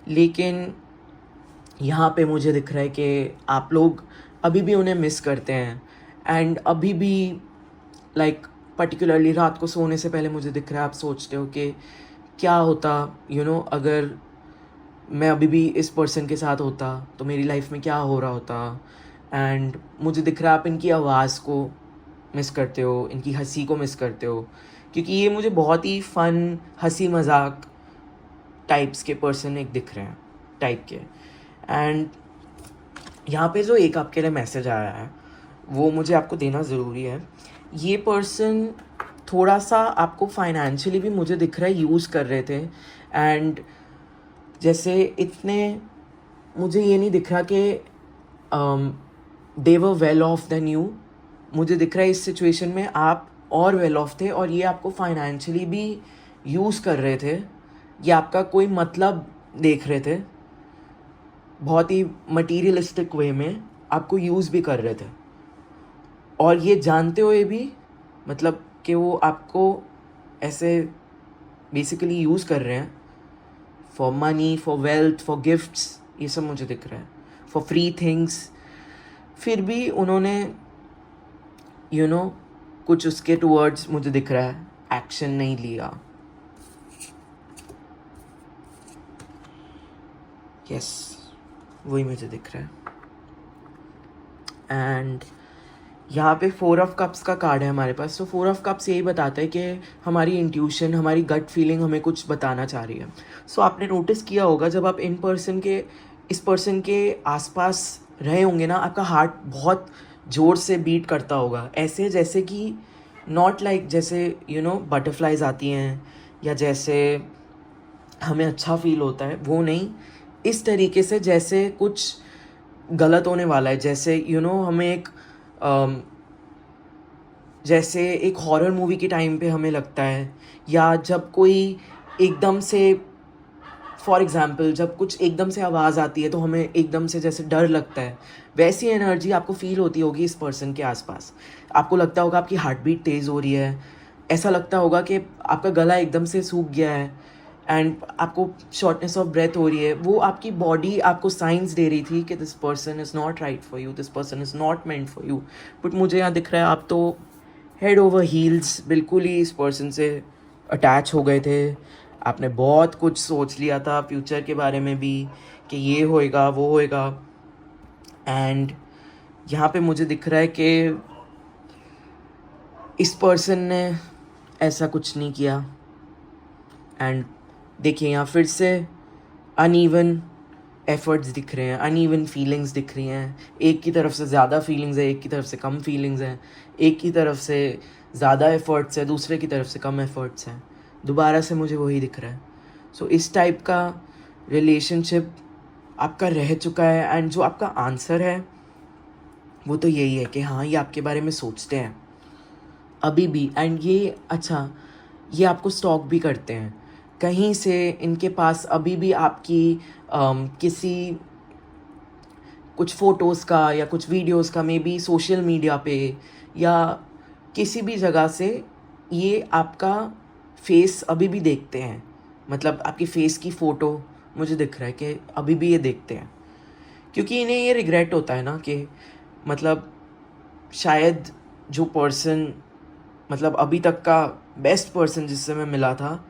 लेकिन यहाँ पे मुझे दिख रहा है कि आप लोग अभी भी उन्हें मिस करते हैं, एंड अभी भी लाइक पर्टिकुलरली रात को सोने से पहले मुझे दिख रहा है आप सोचते हो कि क्या होता अगर मैं अभी भी इस पर्सन के साथ होता तो मेरी लाइफ में क्या हो रहा होता। एंड मुझे दिख रहा है आप इनकी आवाज़ को मिस करते हो, इनकी हंसी को मिस करते हो, क्योंकि ये मुझे बहुत ही फ़न हंसी मजाक टाइप्स के पर्सन एक दिख रहे हैं टाइप के। एंड यहाँ पे जो एक आपके लिए मैसेज आया है वो मुझे आपको देना ज़रूरी है। ये पर्सन थोड़ा सा आपको फाइनेंशियली भी मुझे दिख रहा है यूज़ कर रहे थे, एंड जैसे इतने मुझे ये नहीं दिख रहा कि they were well off than you. मुझे दिख रहा है इस सिचुएशन में आप और वेल ऑफ थे, और ये आपको फाइनेंशियली भी यूज़ कर रहे थे, ये आपका कोई मतलब देख रहे थे, बहुत ही मटीरियलिस्टिक वे में आपको यूज़ भी कर रहे थे, और ये जानते हुए भी, मतलब कि वो आपको ऐसे बेसिकली यूज़ कर रहे हैं for money, for wealth, for gifts, ये सब मुझे दिख रहा है, फॉर फ्री थिंग्स। फिर भी उन्होंने कुछ उसके टूवर्ड्स मुझे दिख रहा है एक्शन नहीं लिया। यस, वही मुझे दिख रहा है। एंड यहाँ पे 4 ऑफ कप्स का कार्ड है हमारे पास। तो 4 ऑफ कप्स यही बताता है कि हमारी इंट्यूशन, हमारी गट फीलिंग हमें कुछ बताना चाह रही है। सो आपने नोटिस किया होगा जब आप इस पर्सन के आसपास रहे होंगे ना, आपका हार्ट बहुत ज़ोर से बीट करता होगा, ऐसे जैसे कि नॉट लाइक जैसे बटरफ्लाइज आती हैं या जैसे हमें अच्छा फील होता है, वो नहीं, इस तरीके से जैसे कुछ गलत होने वाला है, जैसे हमें जैसे एक हॉरर मूवी के टाइम पे हमें लगता है, या जब कोई एकदम से, फॉर एग्जांपल जब कुछ एकदम से आवाज़ आती है तो हमें एकदम से जैसे डर लगता है, वैसी एनर्जी आपको फील होती होगी इस पर्सन के आसपास। आपको लगता होगा आपकी हार्ट बीट तेज़ हो रही है, ऐसा लगता होगा कि आपका गला एकदम से सूख गया है, एंड आपको शॉर्टनेस ऑफ ब्रेथ हो रही है। वो आपकी बॉडी आपको साइंस दे रही थी कि this person is not right for you, this person is not meant for you. But मुझे यहाँ दिख रहा है आप तो हेड ओवर हील्स बिल्कुल ही इस पर्सन से अटैच हो गए थे। आपने बहुत कुछ सोच लिया था फ्यूचर के बारे में भी कि ये होएगा वो होएगा, एंड यहाँ पे मुझे दिख रहा है कि इस पर्सन ने ऐसा कुछ नहीं किया। एंड देखिए यहाँ फिर से अनइवन एफर्ट्स दिख रहे हैं, अनइवन फीलिंग्स दिख रही हैं। एक की तरफ से ज़्यादा फीलिंग्स है, एक की तरफ से कम फीलिंग्स हैं, एक की तरफ से ज़्यादा एफर्ट्स है, दूसरे की तरफ से कम एफर्ट्स हैं। दोबारा से मुझे वही दिख रहा है। सो इस टाइप का रिलेशनशिप आपका रह चुका है, एंड जो आपका आंसर है वो तो यही है कि हाँ, ये आपके बारे में सोचते हैं अभी भी, एंड ये आपको स्टॉक भी करते हैं कहीं से। इनके पास अभी भी आपकी किसी कुछ फ़ोटोज़ का या कुछ वीडियोज़ का, मे बी सोशल मीडिया पे या किसी भी जगह से ये आपका फेस अभी भी देखते हैं, मतलब आपकी फेस की फ़ोटो मुझे दिख रहा है कि अभी भी ये देखते हैं, क्योंकि इन्हें ये रिग्रेट होता है ना कि मतलब शायद जो पर्सन, मतलब अभी तक का बेस्ट पर्सन जिससे मैं मिला था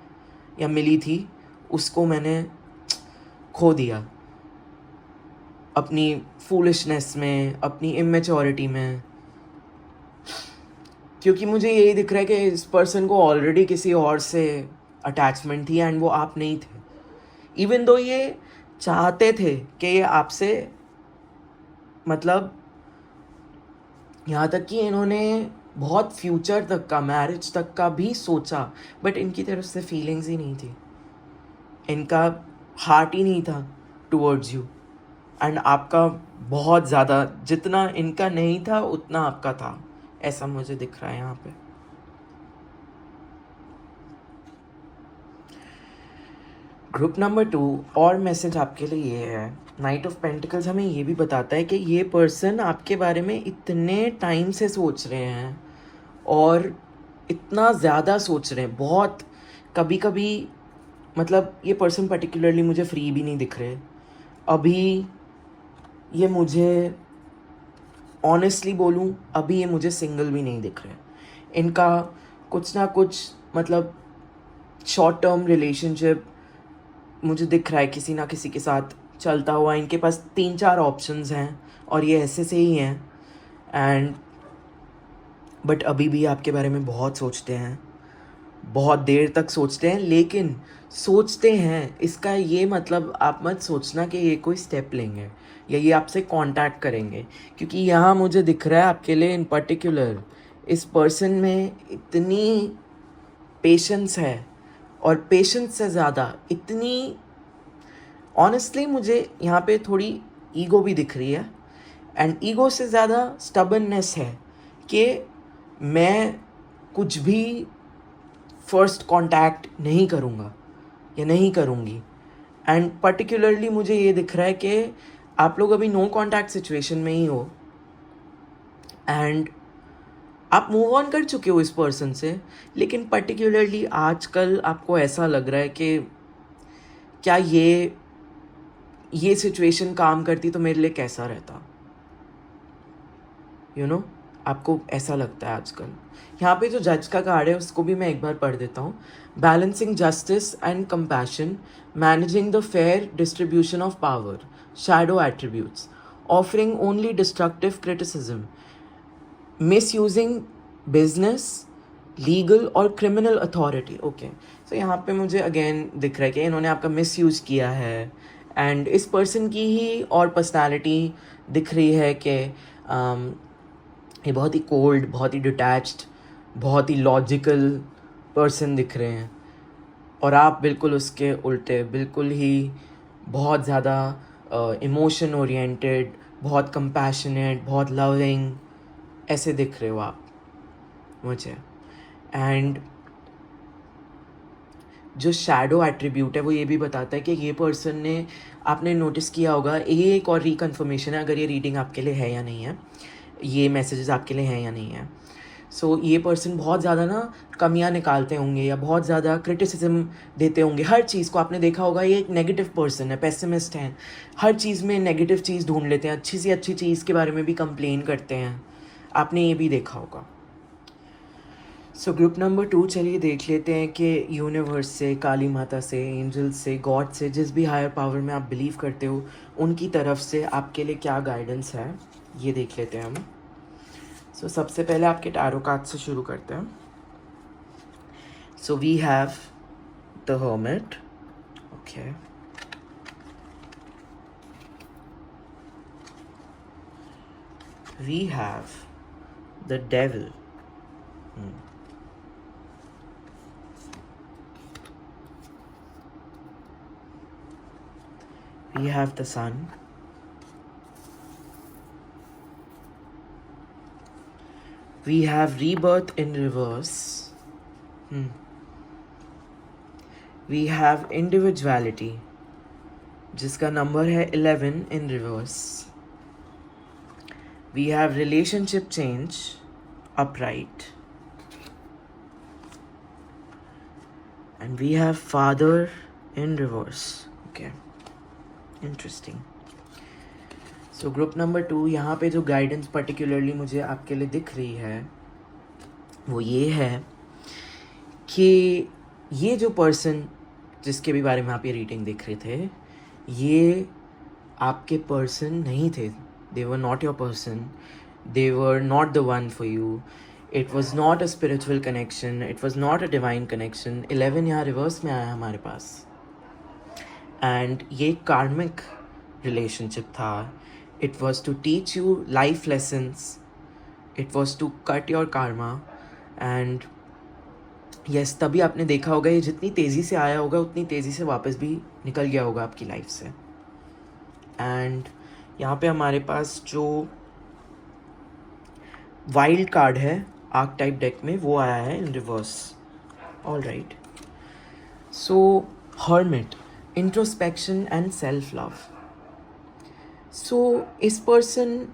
या मिली थी, उसको मैंने खो दिया अपनी फूलिशनेस में, अपनी इमेच्योरिटी में, क्योंकि मुझे यही दिख रहा है कि इस पर्सन को ऑलरेडी किसी और से अटैचमेंट थी एंड वो आप नहीं थे, इवन दो ये चाहते थे कि ये आपसे, मतलब यहाँ तक कि इन्होंने बहुत फ्यूचर तक का, मैरिज तक का भी सोचा, बट इनकी तरफ से फीलिंग्स ही नहीं थी, इनका हार्ट ही नहीं था टुवर्ड्स यू, एंड आपका बहुत ज़्यादा, जितना इनका नहीं था उतना आपका था, ऐसा मुझे दिख रहा है यहाँ पे। ग्रुप नंबर 2 और मैसेज आपके लिए ये है, नाइट ऑफ पेंटिकल्स हमें ये भी बताता है कि ये पर्सन आपके बारे में इतने टाइम से सोच रहे हैं और इतना ज़्यादा सोच रहे हैं, बहुत, कभी कभी मतलब ये पर्सन पर्टिकुलरली मुझे फ्री भी नहीं दिख रहे अभी, ये मुझे ऑनेस्टली बोलूँ, अभी ये मुझे सिंगल भी नहीं दिख रहे, इनका कुछ ना कुछ मतलब शॉर्ट टर्म रिलेशनशिप मुझे दिख रहा है किसी ना किसी के साथ चलता हुआ, इनके पास 3-4 ऑप्शंस हैं और ये ऐसे से ही हैं, एंड बट अभी भी आपके बारे में बहुत सोचते हैं, बहुत देर तक सोचते हैं, लेकिन सोचते हैं इसका ये मतलब आप मत सोचना कि ये कोई स्टेप लेंगे या ये आपसे कांटेक्ट करेंगे, क्योंकि यहाँ मुझे दिख रहा है आपके लिए इन पर्टिकुलर इस पर्सन में इतनी पेशेंस है, और पेशेंस से ज़्यादा इतनी, ऑनेस्टली मुझे यहाँ पे थोड़ी ईगो भी दिख रही है, एंड ईगो से ज़्यादा स्टबर्ननेस है कि मैं कुछ भी फर्स्ट कांटेक्ट नहीं करूँगा या नहीं करूँगी, एंड पर्टिकुलरली मुझे ये दिख रहा है कि आप लोग अभी नो कांटेक्ट सिचुएशन में ही हो, एंड आप मूव ऑन कर चुके हो इस पर्सन से, लेकिन पर्टिकुलरली आजकल आपको ऐसा लग रहा है कि क्या ये सिचुएशन काम करती तो मेरे लिए कैसा रहता, यू नो, आपको ऐसा लगता है आजकल। यहाँ पे जो जज का कार्ड है उसको भी मैं एक बार पढ़ देता हूँ। Balancing justice and compassion, managing the fair distribution of power, shadow attributes, offering only destructive criticism, misusing business, legal और क्रिमिनल अथॉरिटी। ओके, सो यहाँ पे मुझे अगेन दिख रहा है कि इन्होंने आपका मिसयूज़ किया है, एंड इस पर्सन की ही और पर्सनालिटी दिख रही है कि ये बहुत ही कोल्ड, बहुत ही डिटैच्ड, बहुत ही लॉजिकल पर्सन दिख रहे हैं, और आप बिल्कुल उसके उल्टे, बिल्कुल ही बहुत ज़्यादा इमोशन ओरिएंटेड, बहुत कंपैशनेट, बहुत लविंग, ऐसे दिख रहे हो आप मुझे। एंड जो शैडो एट्रीब्यूट है वो ये भी बताता है कि ये पर्सन ने, आपने नोटिस किया होगा, ये एक और रिकन्फर्मेशन है अगर ये रीडिंग आपके लिए है या नहीं है, ये मैसेजेस आपके लिए हैं या नहीं है। सो ये पर्सन बहुत ज़्यादा ना कमियां निकालते होंगे या बहुत ज़्यादा क्रिटिसिज्म देते होंगे हर चीज़ को, आपने देखा होगा ये एक नेगेटिव पर्सन है, पेसिमिस्ट हैं, हर चीज़ में नेगेटिव चीज़ ढूंढ लेते हैं, अच्छी सी अच्छी चीज़ के बारे में भी कंप्लेन करते हैं, आपने ये भी देखा होगा। सो ग्रुप नंबर 2, चलिए देख लेते हैं कि यूनिवर्स से, काली माता से, एंजल्स से, गॉड से, जिस भी हायर पावर में आप बिलीव करते हो उनकी तरफ से आपके लिए क्या गाइडेंस है, ये देख लेते हैं हम। सो सबसे पहले आपके टैरो कार्ड से शुरू करते हैं। So we have the hermit, okay, we have the devil, we have the sun, we have rebirth in reverse, we have individuality जिसका नंबर है 11 in reverse, we have relationship change upright, and we have father in reverse. Okay, interesting. So group number 2, यहाँ पे जो guidance particularly मुझे आपके लिए दिख रही है वो ये है कि ये जो पर्सन जिसके भी बारे में आप ये रीडिंग देख रहे थे, ये आपके पर्सन नहीं थे. They were not your person. They were not the one for you. It was not a spiritual connection. It was not a divine connection. 11 यहाँ रिवर्स में आया हमारे पास. And ये karmic relationship था. It was to teach you life lessons. It was to cut your karma. And yes, तभी आपने देखा होगा ये जितनी तेज़ी से आया होगा उतनी तेज़ी से वापस भी निकल गया होगा आपकी लाइफ से. एंड यहाँ पे हमारे पास जो वाइल्ड कार्ड है आर्क टाइप डेक में वो आया है in reverse. All right. So hermit, introspection and self love. So इस पर्सन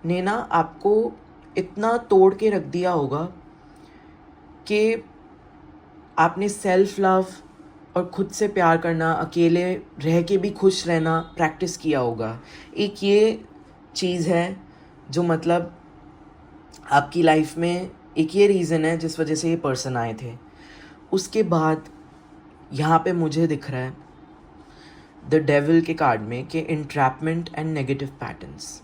ने ना आपको इतना तोड़ के रख दिया होगा कि आपने सेल्फ लव और ख़ुद से प्यार करना, अकेले रह के भी खुश रहना प्रैक्टिस किया होगा. एक ये चीज़ है जो मतलब आपकी लाइफ में एक ये रीज़न है जिस वजह से ये पर्सन आए थे. उसके बाद यहाँ पे मुझे दिख रहा है द डेविल के कार्ड में कि entrapment and negative patterns.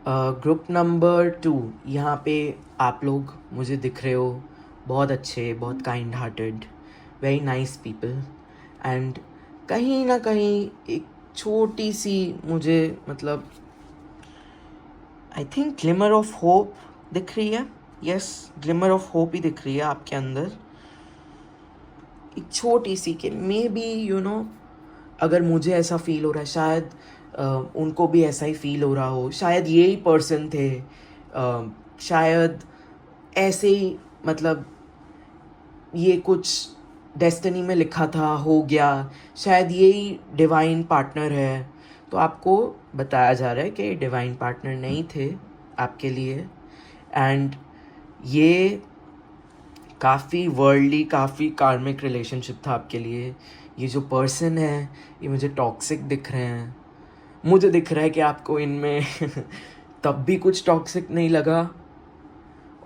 Group number 2, यहाँ पे आप लोग मुझे दिख रहे हो बहुत अच्छे, बहुत kind hearted, very nice people. And कहीं ना कहीं एक छोटी सी मुझे मतलब I think glimmer of hope दिख रही है. यस, ग्लिमर ऑफ होप ही दिख रही है आपके अंदर, एक छोटी सी कि मे बी यू नो अगर मुझे ऐसा फील हो रहा है शायद उनको भी ऐसा ही फील हो रहा हो. शायद ये ही पर्सन थे, शायद ऐसे ही मतलब ये कुछ डेस्टिनी में लिखा था, हो गया, शायद यही डिवाइन पार्टनर है. तो आपको बताया जा रहा है कि डिवाइन पार्टनर नहीं थे आपके लिए. एंड ये काफ़ी वर्ल्डली, काफ़ी कार्मिक रिलेशनशिप था आपके लिए. ये जो पर्सन है ये मुझे टॉक्सिक दिख रहे हैं. मुझे दिख रहा है कि आपको इनमें तब भी कुछ टॉक्सिक नहीं लगा,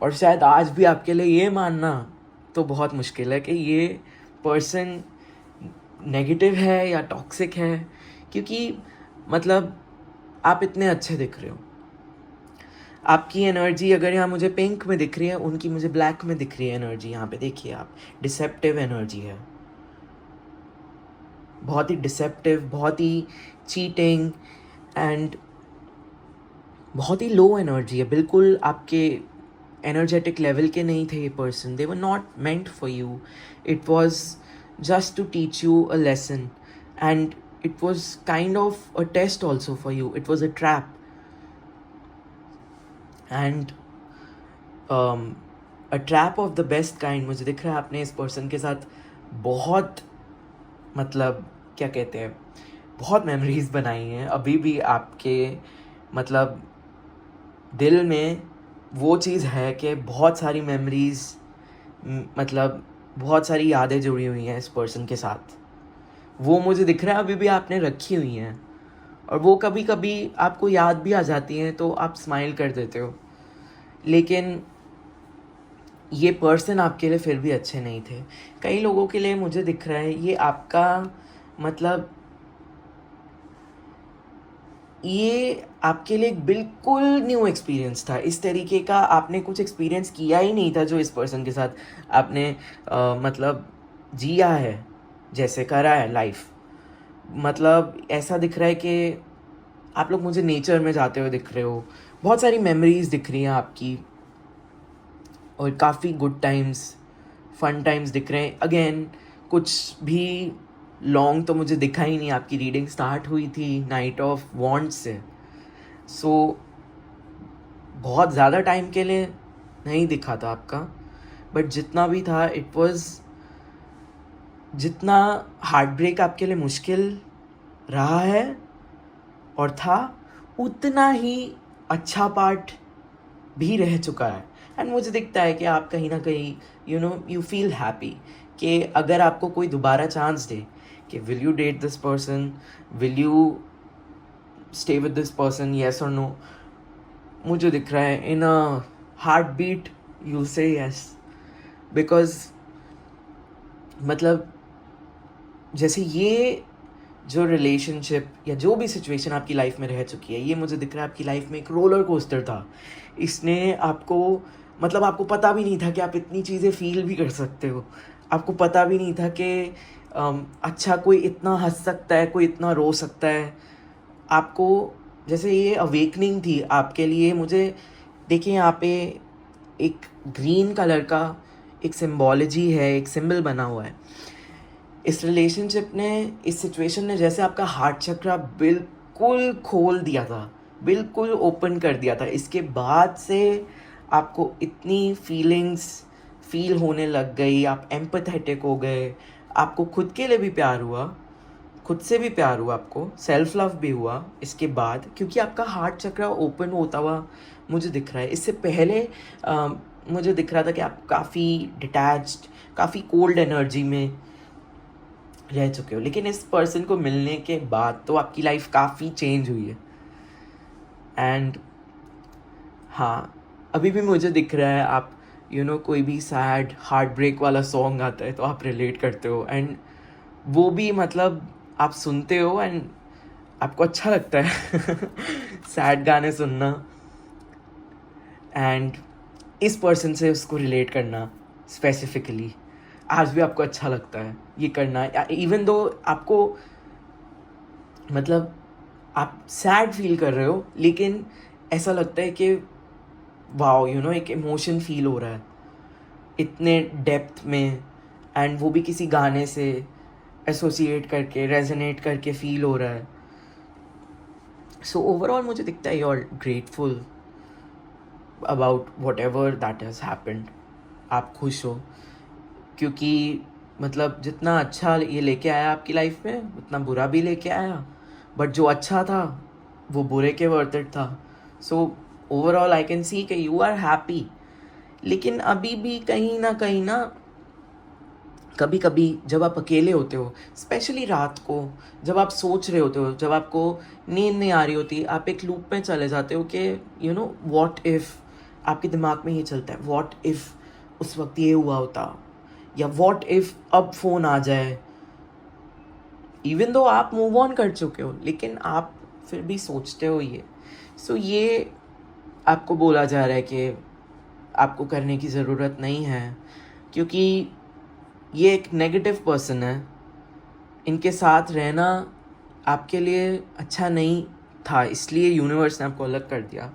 और शायद आज भी आपके लिए ये मानना तो बहुत मुश्किल है कि ये पर्सन नेगेटिव है या टॉक्सिक है, क्योंकि मतलब आप इतने अच्छे दिख रहे हो. आपकी एनर्जी अगर यहाँ मुझे पिंक में दिख रही है, उनकी मुझे ब्लैक में दिख रही है एनर्जी. यहाँ पे देखिए आप, डिसेप्टिव एनर्जी है, बहुत ही डिसेप्टिव, बहुत ही चीटिंग एंड बहुत ही लो एनर्जी है. बिल्कुल आपके एनर्जेटिक लेवल के नहीं थे ये person. They were not meant for you. It was just to teach you a lesson, and it was kind of a test also for you. It was a trap. And a trap of the best kind. मुझे दिख रहा है आपने इस person के साथ बहुत मतलब क्या कहते हैं, बहुत मेमोरीज बनाई हैं. अभी भी आपके मतलब दिल में वो चीज़ है कि बहुत सारी मेमोरीज, मतलब बहुत सारी यादें जुड़ी हुई हैं इस पर्सन के साथ. वो मुझे दिख रहा है अभी भी आपने रखी हुई हैं, और वो कभी कभी आपको याद भी आ जाती हैं तो आप स्माइल कर देते हो. लेकिन ये पर्सन आपके लिए फिर भी अच्छे नहीं थे. कई लोगों के लिए मुझे दिख रहा है ये आपका मतलब ये आपके लिए एक बिल्कुल न्यू एक्सपीरियंस था. इस तरीके का आपने कुछ एक्सपीरियंस किया ही नहीं था जो इस पर्सन के साथ आपने मतलब जिया है, जैसे करा है लाइफ. मतलब ऐसा दिख रहा है कि आप लोग मुझे नेचर में जाते हुए दिख रहे हो. बहुत सारी मेमोरीज दिख रही हैं आपकी, और काफ़ी गुड टाइम्स, फन टाइम्स दिख रहे हैं. अगेन कुछ भी लॉन्ग तो मुझे दिखा ही नहीं. आपकी रीडिंग स्टार्ट हुई थी नाइट ऑफ वॉन्ड्स से, सो बहुत ज़्यादा टाइम के लिए नहीं दिखा था आपका. बट जितना भी था इट वाज, जितना हार्ट ब्रेक आपके लिए मुश्किल रहा है और था, उतना ही अच्छा पार्ट भी रह चुका है। एंड मुझे दिखता है कि आप कहीं ना कहीं यू फील हैप्पी कि अगर आपको कोई दोबारा चांस दे कि will you date this person, will you stay with this person, yes और नो, मुझे दिख रहा है in a heartbeat you say yes. Because मतलब जैसे ये जो रिलेशनशिप या जो भी सिचुएशन आपकी लाइफ में रह चुकी है, ये मुझे दिख रहा है आपकी लाइफ में एक रोलर कोस्टर था। इसने आपको मतलब आपको पता भी नहीं था कि आप इतनी चीज़ें फील भी कर सकते हो। आपको पता भी नहीं था कि अच्छा कोई इतना हंस सकता है, कोई इतना रो सकता है। आपको जैसे ये अवेकनिंग थी आपके लिए। मुझे देखिए यहाँ पे एक ग्रीन कलर का एक सिम्बोलॉजी है, एक सिंबल बना हुआ है। इस रिलेशनशिप ने, इस सिचुएशन ने जैसे आपका हार्ट चक्रा बिल्कुल खोल दिया था, बिल्कुल ओपन कर दिया था। इसके बाद से आपको इतनी फीलिंग्स फील होने लग गई, आप एम्पैथेटिक हो गए, आपको खुद के लिए भी प्यार हुआ, खुद से भी प्यार हुआ, आपको सेल्फ लव भी हुआ इसके बाद, क्योंकि आपका हार्ट चक्रा ओपन होता हुआ मुझे दिख रहा है। इससे पहले मुझे दिख रहा था कि आप काफ़ी डिटैच्ड, काफ़ी कोल्ड एनर्जी में रह चुके हो। लेकिन इस पर्सन को मिलने के बाद तो आपकी लाइफ काफ़ी चेंज हुई है। एंड हाँ, अभी भी मुझे दिख रहा है आप कोई भी सैड हार्ट ब्रेक वाला सॉन्ग आता है तो आप रिलेट करते हो, एंड वो भी मतलब आप सुनते हो एंड आपको अच्छा लगता है सैड गाने सुनना एंड इस पर्सन से उसको रिलेट करना स्पेसिफिकली आज भी आपको अच्छा लगता है ये करना। इवन दो आपको मतलब आप सैड फील कर रहे हो, लेकिन ऐसा लगता है कि वाओ एक इमोशन फील हो रहा है इतने डेप्थ में, एंड वो भी किसी गाने से एसोसिएट करके, रेजोनेट करके फील हो रहा है। सो ओवरऑल मुझे दिखता है you are grateful about whatever that has happened. आप खुश हो क्योंकि मतलब जितना अच्छा ये लेके आया आपकी लाइफ में उतना बुरा भी लेके आया, बट जो अच्छा था वो बुरे के वर्थ इट था। So overall I can see कि यू आर हैप्पी। लेकिन अभी भी कहीं ना कभी कभी जब आप अकेले होते हो, स्पेशली रात को जब आप सोच रहे होते हो, जब आपको नींद नहीं आ रही होती, आप एक लूप में चले जाते हो कि व्हाट इफ़, आपके दिमाग में ये चलता है व्हाट इफ़ उस वक्त ये हुआ होता, या व्हाट इफ़ अब फ़ोन आ जाए। इवन दो आप मूव ऑन कर चुके हो, लेकिन आप फिर भी सोचते हो ये। सो ये आपको बोला जा रहा है कि आपको करने की ज़रूरत नहीं है, क्योंकि ये एक नेगेटिव पर्सन है। इनके साथ रहना आपके लिए अच्छा नहीं था, इसलिए यूनिवर्स ने आपको अलग कर दिया।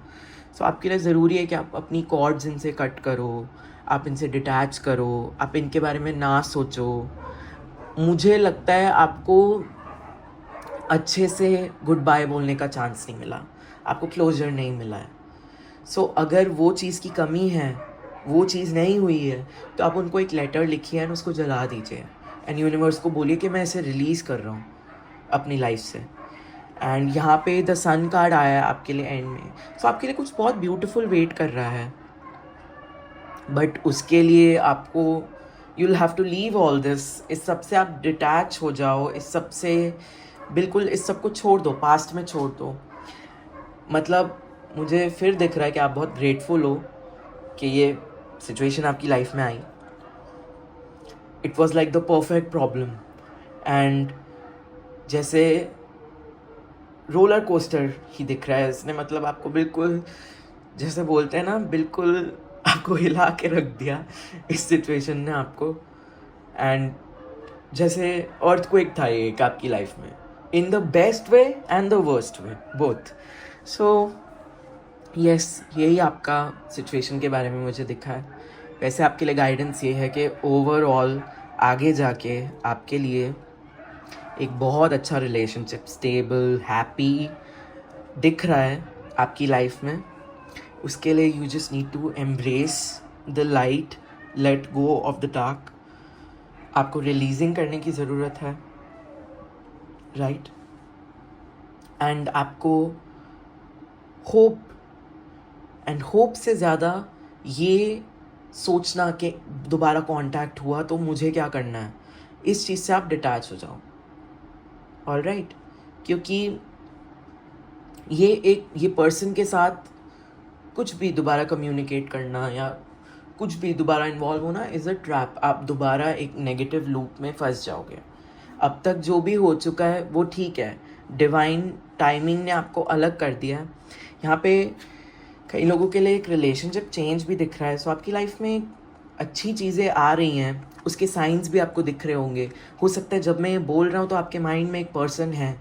सो आपके लिए ज़रूरी है कि आप अपनी कॉर्ड्स इनसे कट करो, आप इनसे डिटैच करो, आप इनके बारे में ना सोचो। मुझे लगता है आपको अच्छे से गुड बाय बोलने का चांस नहीं मिला, आपको क्लोजर नहीं मिला है। सो अगर वो चीज़ की कमी है, वो चीज़ नहीं हुई है, तो आप उनको एक लेटर लिखिए एंड उसको जला दीजिए एंड यूनिवर्स को बोलिए कि मैं इसे रिलीज़ कर रहा हूँ अपनी लाइफ से। एंड यहाँ पे द सन कार्ड आया है आपके लिए एंड में। सो आपके लिए कुछ बहुत ब्यूटीफुल वेट कर रहा है, बट उसके लिए आपको you will have to leave all this. इस सब से आप डिटैच हो जाओ, इस सब से बिल्कुल इस सब को छोड़ दो, पास्ट में छोड़ दो। मतलब मुझे फिर दिख रहा है कि आप बहुत ग्रेटफुल हो कि ये सिचुएशन आपकी लाइफ में आई। It was like the perfect problem, and जैसे रोलर कोस्टर ही दिख रहा है इसने। मतलब आपको बिल्कुल जैसे बोलते हैं ना, बिल्कुल आपको हिला के रख दिया इस सिचुएशन ने आपको। एंड जैसे अर्थक्वेक था ये एक आपकी लाइफ में, in the best way and the worst way, both. So yes, यही आपका सिचुएशन के बारे में मुझे दिखा है। वैसे आपके लिए गाइडेंस ये है कि ओवरऑल आगे जाके आपके लिए एक बहुत अच्छा रिलेशनशिप, स्टेबल, हैप्पी दिख रहा है आपकी लाइफ में। उसके लिए you just need to embrace the light, let go of the dark. आपको रिलीजिंग करने की ज़रूरत है, राइट? एंड आपको होप एंड होप से ज़्यादा ये सोचना कि दोबारा कांटेक्ट हुआ तो मुझे क्या करना है, इस चीज़ से आप डिटैच हो जाओ। ऑलराइट, क्योंकि ये पर्सन के साथ कुछ भी दोबारा कम्युनिकेट करना या कुछ भी दोबारा इन्वॉल्व होना इज़ अ ट्रैप। आप दोबारा एक नेगेटिव लूप में फंस जाओगे। अब तक जो भी हो चुका है वो ठीक है, डिवाइन टाइमिंग ने आपको अलग कर दिया है। यहाँ पे कई लोगों के लिए एक रिलेशनशिप चेंज भी दिख रहा है। सो आपकी लाइफ में अच्छी चीज़ें आ रही हैं, उसके साइंस भी आपको दिख रहे होंगे। हो सकता है जब मैं ये बोल रहा हूँ तो आपके माइंड में एक पर्सन है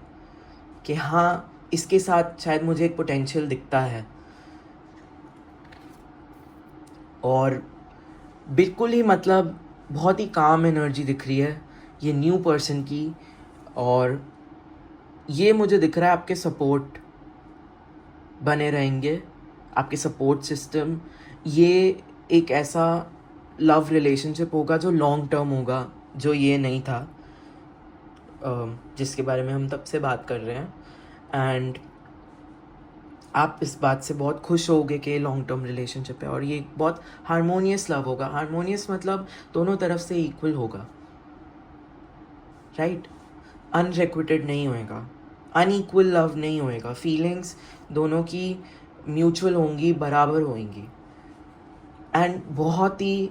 कि हाँ, इसके साथ शायद मुझे एक पोटेंशियल दिखता है। और बिल्कुल ही मतलब बहुत ही काम एनर्जी दिख रही है ये न्यू पर्सन की। और ये मुझे दिख रहा है आपके सपोर्ट बने रहेंगे, आपके सपोर्ट सिस्टम। ये एक ऐसा लव रिलेशनशिप होगा जो लॉन्ग टर्म होगा, जो ये नहीं था जिसके बारे में हम तब से बात कर रहे हैं। एंड आप इस बात से बहुत खुश होगे कि लॉन्ग टर्म रिलेशनशिप है और ये बहुत हारमोनियस लव होगा। हारमोनियस मतलब दोनों तरफ से इक्वल होगा, राइट? अनरिक्विटेड नहीं होएगा, अनइक्वल लव नहीं होएगा। फीलिंग्स दोनों की म्यूचुअल होंगी, बराबर होंगी। एंड बहुत ही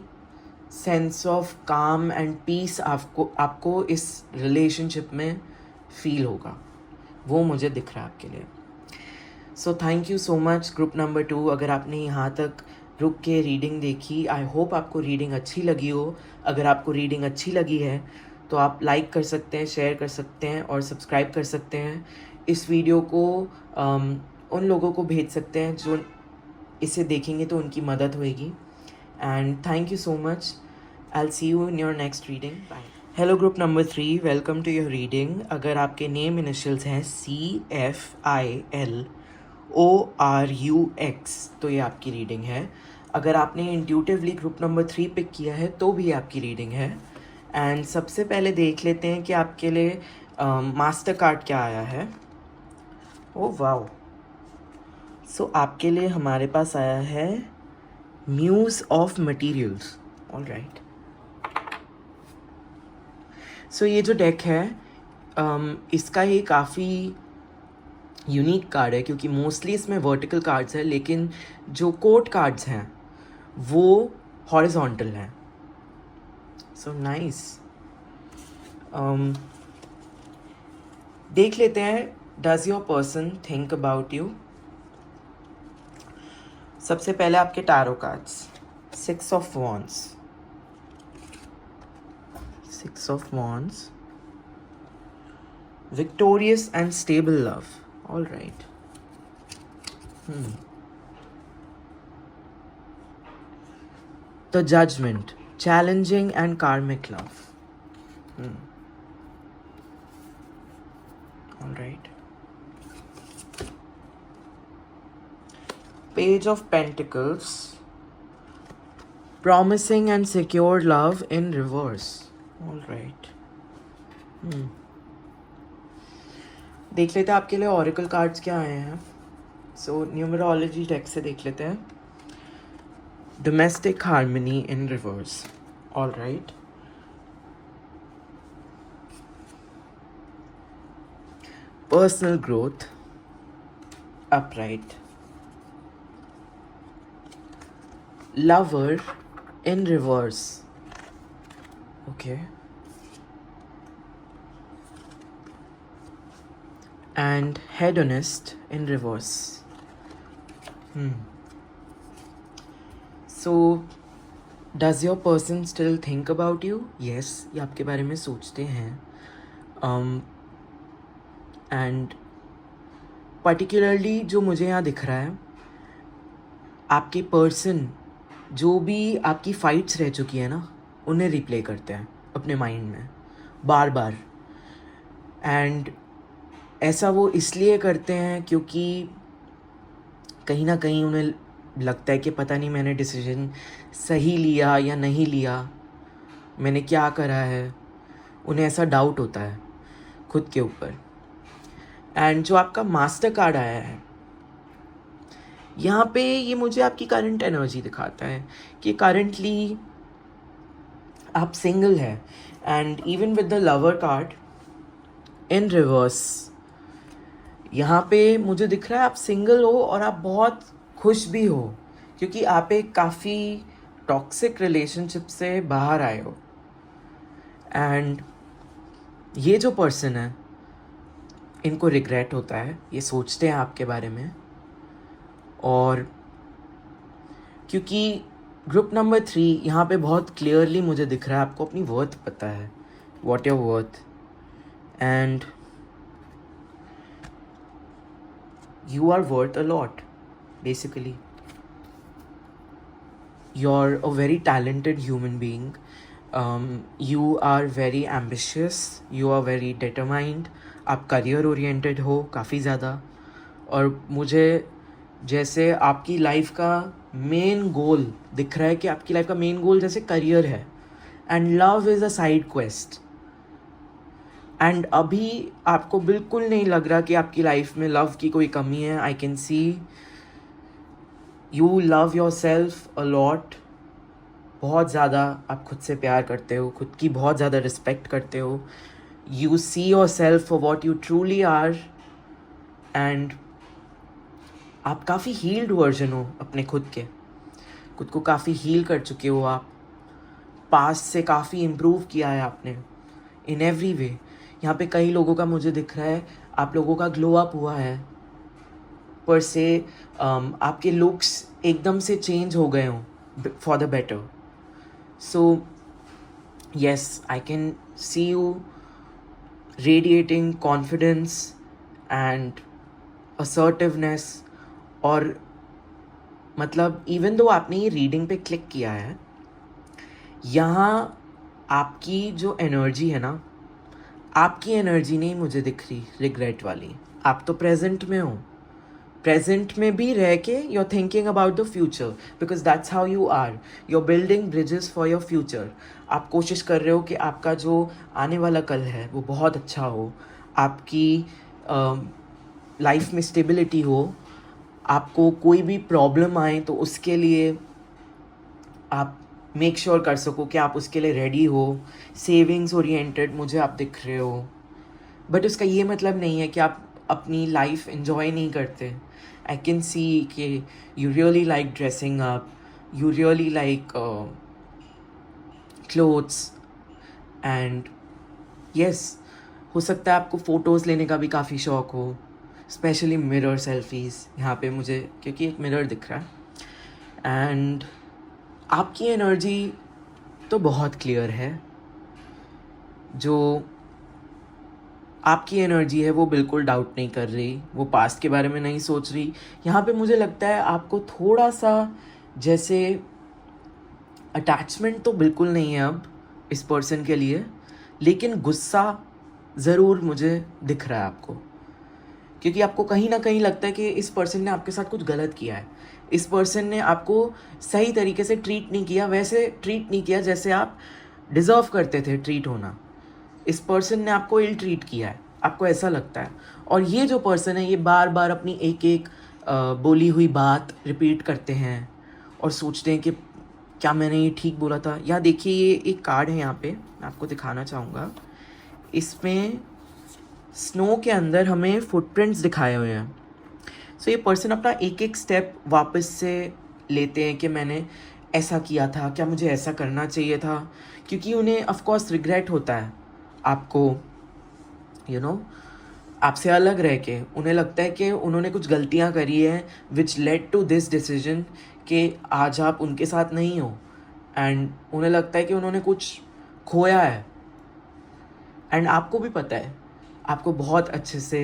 सेंस ऑफ काम एंड पीस आपको इस रिलेशनशिप में फील होगा, वो मुझे दिख रहा है आपके लिए। So thank you so much group number 2। अगर आपने यहाँ तक रुक के रीडिंग देखी, आई होप आपको रीडिंग अच्छी लगी हो। अगर आपको रीडिंग अच्छी लगी है तो आप लाइक कर सकते हैं, शेयर कर सकते हैं और सब्सक्राइब कर सकते हैं। इस वीडियो को उन लोगों को भेज सकते हैं जो इसे देखेंगे तो उनकी मदद होएगी। And thank you so much. I'll see you in your next reading. Bye. Hello group number 3, welcome to your reading. अगर आपके नेम इनिशियल्स हैं CFILORUX तो ये आपकी रीडिंग है। अगर आपने इंट्यूटिवली ग्रुप नंबर 3 पिक किया है तो भी आपकी रीडिंग है। एंड सबसे पहले देख लेते हैं कि आपके लिए मास्टर कार्ड क्या आया है। Oh wow! सो आपके लिए हमारे पास आया है muse of materials. All right. So ये जो डेक है इसका ये काफ़ी यूनिक कार्ड है क्योंकि मोस्टली इसमें वर्टिकल कार्ड्स है, लेकिन जो कोर्ट कार्ड्स हैं वो हॉरिजॉन्टल हैं। So nice. देख लेते हैं, does your person think about you. सबसे पहले आपके tarot cards, 6 of Wands, 6 of Wands, victorious and stable love. All right. The Judgment, challenging and karmic love. All right. Page of Pentacles, promising and secure love in reverse. All right. देख लेते हैं आपके लिए oracle cards क्या आए हैं। सो numerology deck से देख लेते हैं। Domestic harmony in reverse. All right. Personal growth, upright. Lover in reverse. Okay. And hedonist in reverse. So, does your person still think about you? Yes, ये आपके बारे में सोचते हैं। And particularly जो मुझे यहाँ दिख रहा है, आपके पर्सन जो भी आपकी फाइट्स रह चुकी है ना, उन्हें रिप्ले करते हैं अपने माइंड में बार बार। एंड ऐसा वो इसलिए करते हैं क्योंकि कहीं ना कहीं उन्हें लगता है कि पता नहीं मैंने डिसीजन सही लिया या नहीं लिया, मैंने क्या करा है। उन्हें ऐसा डाउट होता है खुद के ऊपर। एंड जो आपका मास्टर कार्ड आया है, यहाँ पे ये मुझे आपकी करंट एनर्जी दिखाता है कि करंटली आप सिंगल है, and even with the lover card in reverse यहाँ पे मुझे दिख रहा है आप सिंगल हो और आप बहुत खुश भी हो, क्योंकि आप एक काफ़ी टॉक्सिक रिलेशनशिप से बाहर आए हो। एंड ये जो पर्सन है इनको रिग्रेट होता है, ये सोचते हैं आपके बारे में, और क्योंकि ग्रुप नंबर 3 यहाँ पे बहुत क्लियरली मुझे दिख रहा है आपको अपनी वर्थ पता है, what your worth, and you are worth a lot. Basically, you're a very talented human being. You are very ambitious, you are very determined. आप career oriented हो काफ़ी ज़्यादा, और मुझे जैसे आपकी लाइफ का मेन गोल दिख रहा है कि आपकी लाइफ का मेन गोल जैसे करियर है, and love is a side quest. And अभी आपको बिल्कुल नहीं लग रहा कि आपकी लाइफ में लव की कोई कमी है। I can see you love your self a lot, बहुत ज़्यादा आप खुद से प्यार करते हो, खुद की बहुत ज़्यादा रिस्पेक्ट करते हो। You see yourself for what you truly are, and आप काफ़ी हील्ड वर्जन हो अपने खुद को काफ़ी हील कर चुके हो आप। पास्ट से काफ़ी इम्प्रूव किया है आपने इन एवरी वे। यहाँ पे कई लोगों का मुझे दिख रहा है आप लोगों का ग्लो अप हुआ है, पर से आपके लुक्स एकदम से चेंज हो गए हों for the better. So yes, I can see you radiating confidence and assertiveness, और मतलब इवन दो आपने ये रीडिंग पे क्लिक किया है, यहाँ आपकी जो एनर्जी है ना, आपकी एनर्जी नहीं मुझे दिख रही रिग्रेट वाली। आप तो प्रेजेंट में हो, प्रेजेंट में भी रह के you are thinking about the future, because that's how you are, you are building bridges for your future. आप कोशिश कर रहे हो कि आपका जो आने वाला कल है वो बहुत अच्छा हो, आपकी लाइफ में स्टेबिलिटी हो, आपको कोई भी प्रॉब्लम आए तो उसके लिए आप मेक श्योर कर सको कि आप उसके लिए रेडी हो। सेविंग्स ओरिएंटेड मुझे आप दिख रहे हो, बट उसका ये मतलब नहीं है कि आप अपनी लाइफ एंजॉय नहीं करते। आई कैन सी कि you really like dressing up, you really like clothes, and yes, हो सकता है आपको फ़ोटोज़ लेने का भी काफ़ी शौक़ हो, स्पेशली मिरर सेल्फीज़ यहाँ पे मुझे, क्योंकि एक मिरर दिख रहा है। एंड आपकी एनर्जी तो बहुत क्लियर है, जो आपकी एनर्जी है वो बिल्कुल डाउट नहीं कर रही, वो पास्ट के बारे में नहीं सोच रही। यहाँ पे मुझे लगता है आपको थोड़ा सा जैसे अटैचमेंट तो बिल्कुल नहीं है अब इस पर्सन के लिए, लेकिन गुस्सा ज़रूर मुझे दिख रहा है आपको, क्योंकि आपको कहीं ना कहीं लगता है कि इस पर्सन ने आपके साथ कुछ गलत किया है। इस पर्सन ने आपको सही तरीके से ट्रीट नहीं किया, वैसे ट्रीट नहीं किया जैसे आप डिज़र्व करते थे ट्रीट होना। इस पर्सन ने आपको इल ट्रीट किया है, आपको ऐसा लगता है। और ये जो पर्सन है ये बार बार अपनी एक एक बोली हुई बात रिपीट करते हैं और सोचते हैं कि क्या मैंने ये ठीक बोला था। या देखिए, ये एक कार्ड है यहाँ पे, मैं आपको दिखाना चाहूँगा। इसमें स्नो के अंदर हमें फुटप्रिंट्स दिखाए हुए हैं। सो ये पर्सन अपना एक एक स्टेप वापस से लेते हैं कि मैंने ऐसा किया था, क्या मुझे ऐसा करना चाहिए था, क्योंकि उन्हें ऑफकोर्स रिग्रेट होता है आपको आपसे अलग रह के। उन्हें लगता है कि उन्होंने कुछ गलतियां करी हैं which led to this decision कि आज आप उनके साथ नहीं हो, एंड उन्हें लगता है कि उन्होंने कुछ खोया है। एंड आपको भी पता है, आपको बहुत अच्छे से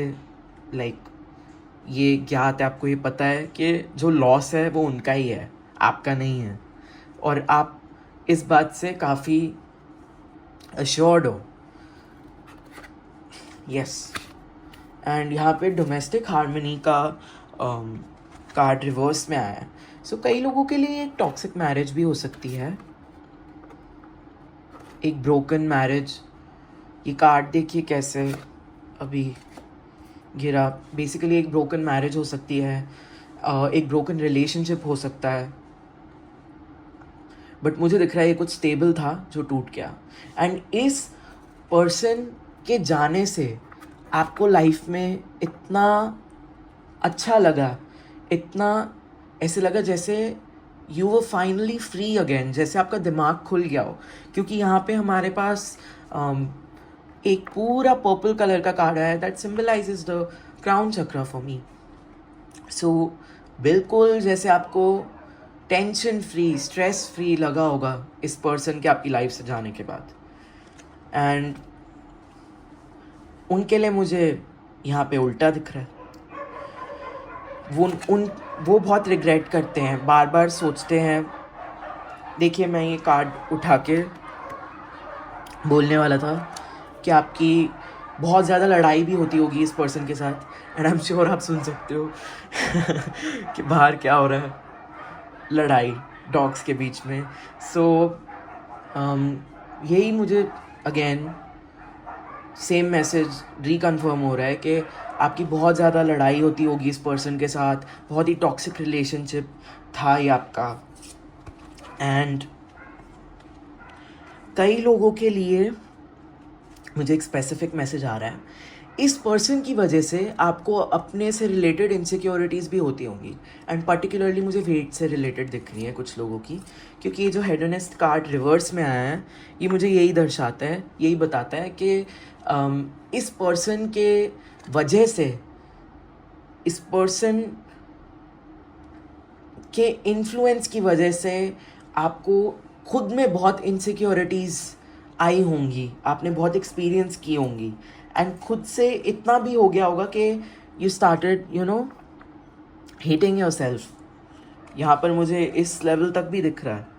ये ज्ञात है, आपको ये पता है कि जो लॉस है वो उनका ही है, आपका नहीं है, और आप इस बात से काफ़ी अश्योर्ड हो। यस, एंड यहाँ पे डोमेस्टिक हार्मनी का कार्ड रिवर्स में आया है। सो कई लोगों के लिए एक टॉक्सिक मैरिज भी हो सकती है, एक ब्रोकन मैरिज। ये कार्ड देखिए कैसे अभी गिरा। बेसिकली एक ब्रोकन मैरिज हो सकती है, एक ब्रोकन रिलेशनशिप हो सकता है, बट मुझे दिख रहा है ये कुछ स्टेबल था जो टूट गया। एंड इस पर्सन के जाने से आपको लाइफ में इतना अच्छा लगा, इतना ऐसे लगा जैसे you were finally free again, जैसे आपका दिमाग खुल गया हो। क्योंकि यहाँ पे हमारे पास एक पूरा पर्पल कलर का कार्ड आया दैट सिम्बलाइजेज द क्राउन चक्र फॉर मी। सो बिल्कुल जैसे आपको टेंशन फ्री, स्ट्रेस फ्री लगा होगा इस पर्सन के आपकी लाइफ से जाने के बाद। एंड उनके लिए मुझे यहाँ पे उल्टा दिख रहा है। वो बहुत रिग्रेट करते हैं, बार बार सोचते हैं। देखिए, मैं ये कार्ड उठा के बोलने वाला था कि आपकी बहुत ज़्यादा लड़ाई भी होती होगी इस पर्सन के साथ। एंड आई एम श्योर आप सुन सकते हो कि बाहर क्या हो रहा है, लड़ाई डॉग्स के बीच में। सो यही मुझे अगेन सेम मैसेज रिकन्फर्म हो रहा है कि आपकी बहुत ज़्यादा लड़ाई होती होगी इस पर्सन के साथ, बहुत ही टॉक्सिक रिलेशनशिप था ये आपका। एंड कई लोगों के लिए मुझे एक स्पेसिफिक मैसेज आ रहा है, इस पर्सन की वजह से आपको अपने से रिलेटेड इनसिक्योरिटीज़ भी होती होंगी। एंड पर्टिकुलरली मुझे वेट से रिलेटेड दिख रही है कुछ लोगों की, क्योंकि ये जो हेडोनिस्ट कार्ड रिवर्स में आया है ये मुझे यही दर्शाता है, यही बताता है कि इस पर्सन के वजह से, इस पर्सन के इन्फ्लुएंस की वजह से आपको खुद में बहुत इनसिक्योरिटीज़ आई होंगी, आपने बहुत एक्सपीरियंस की होंगी। एंड खुद से इतना भी हो गया होगा कि you started hating your self. यहाँ पर मुझे इस लेवल तक भी दिख रहा है।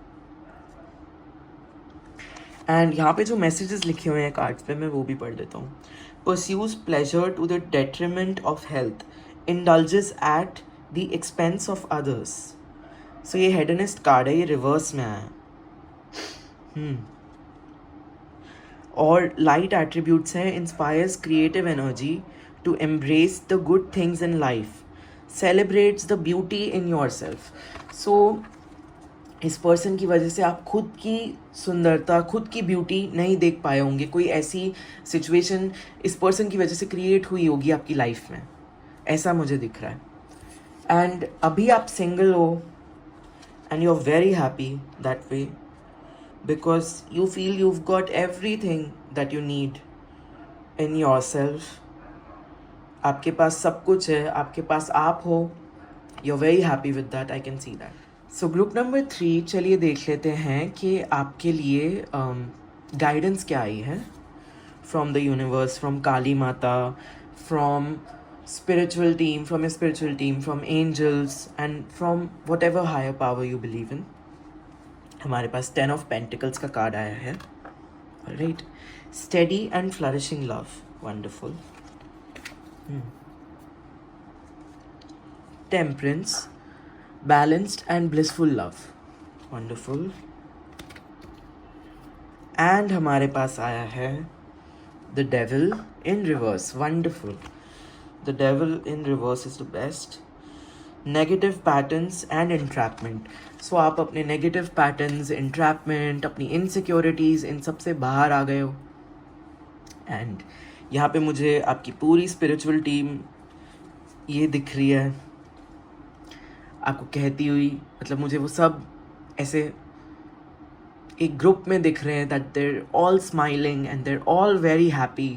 एंड यहाँ पे जो मैसेजेस लिखे हुए हैं कार्ड्स पे, मैं वो भी पढ़ देता हूँ। Pursues pleasure to the detriment of health, indulges at the expense of others. So ये हेडनिस्ट कार्ड है, ये रिवर्स में आया है। और लाइट एट्रीब्यूट्स हैं, inspires creative energy to embrace the good things in life, celebrates the beauty in yourself. So इस person की वजह से आप खुद की सुंदरता, खुद की ब्यूटी नहीं देख पाए होंगे। कोई ऐसी सिचुएशन इस पर्सन की वजह से क्रिएट हुई होगी आपकी लाइफ में, ऐसा मुझे दिख रहा है। एंड अभी आप सिंगल हो and you are very happy that way, because you feel you've got everything that you need in yourself. आपके पास सब कुछ है, आपके पास आप हो, you're very happy with that, I can see that. So group number 3, चलिए देख लेते हैं कि आपके लिए गाइडेंस क्या आई है from the universe, from काली माता, from spiritual team, from a spiritual team, from angels and from whatever higher power you believe in. हमारे पास 10 ऑफ पेंटिकल्स का कार्ड आया है। Right, steady and flourishing love, wonderful. Temperance, balanced and blissful love, wonderful. And हमारे पास आया है the devil in reverse, wonderful. The devil in reverse is the best. Negative patterns and entrapment. So आप अपने negative patterns, entrapment, अपनी insecurities, इन सब से बाहर आ गए हो। एंड यहाँ पे मुझे आपकी पूरी स्पिरिचुअल टीम ये दिख रही है आपको कहती हुई, मतलब मुझे वो सब ऐसे एक ग्रुप में दिख रहे हैं that there all smiling and there all very happy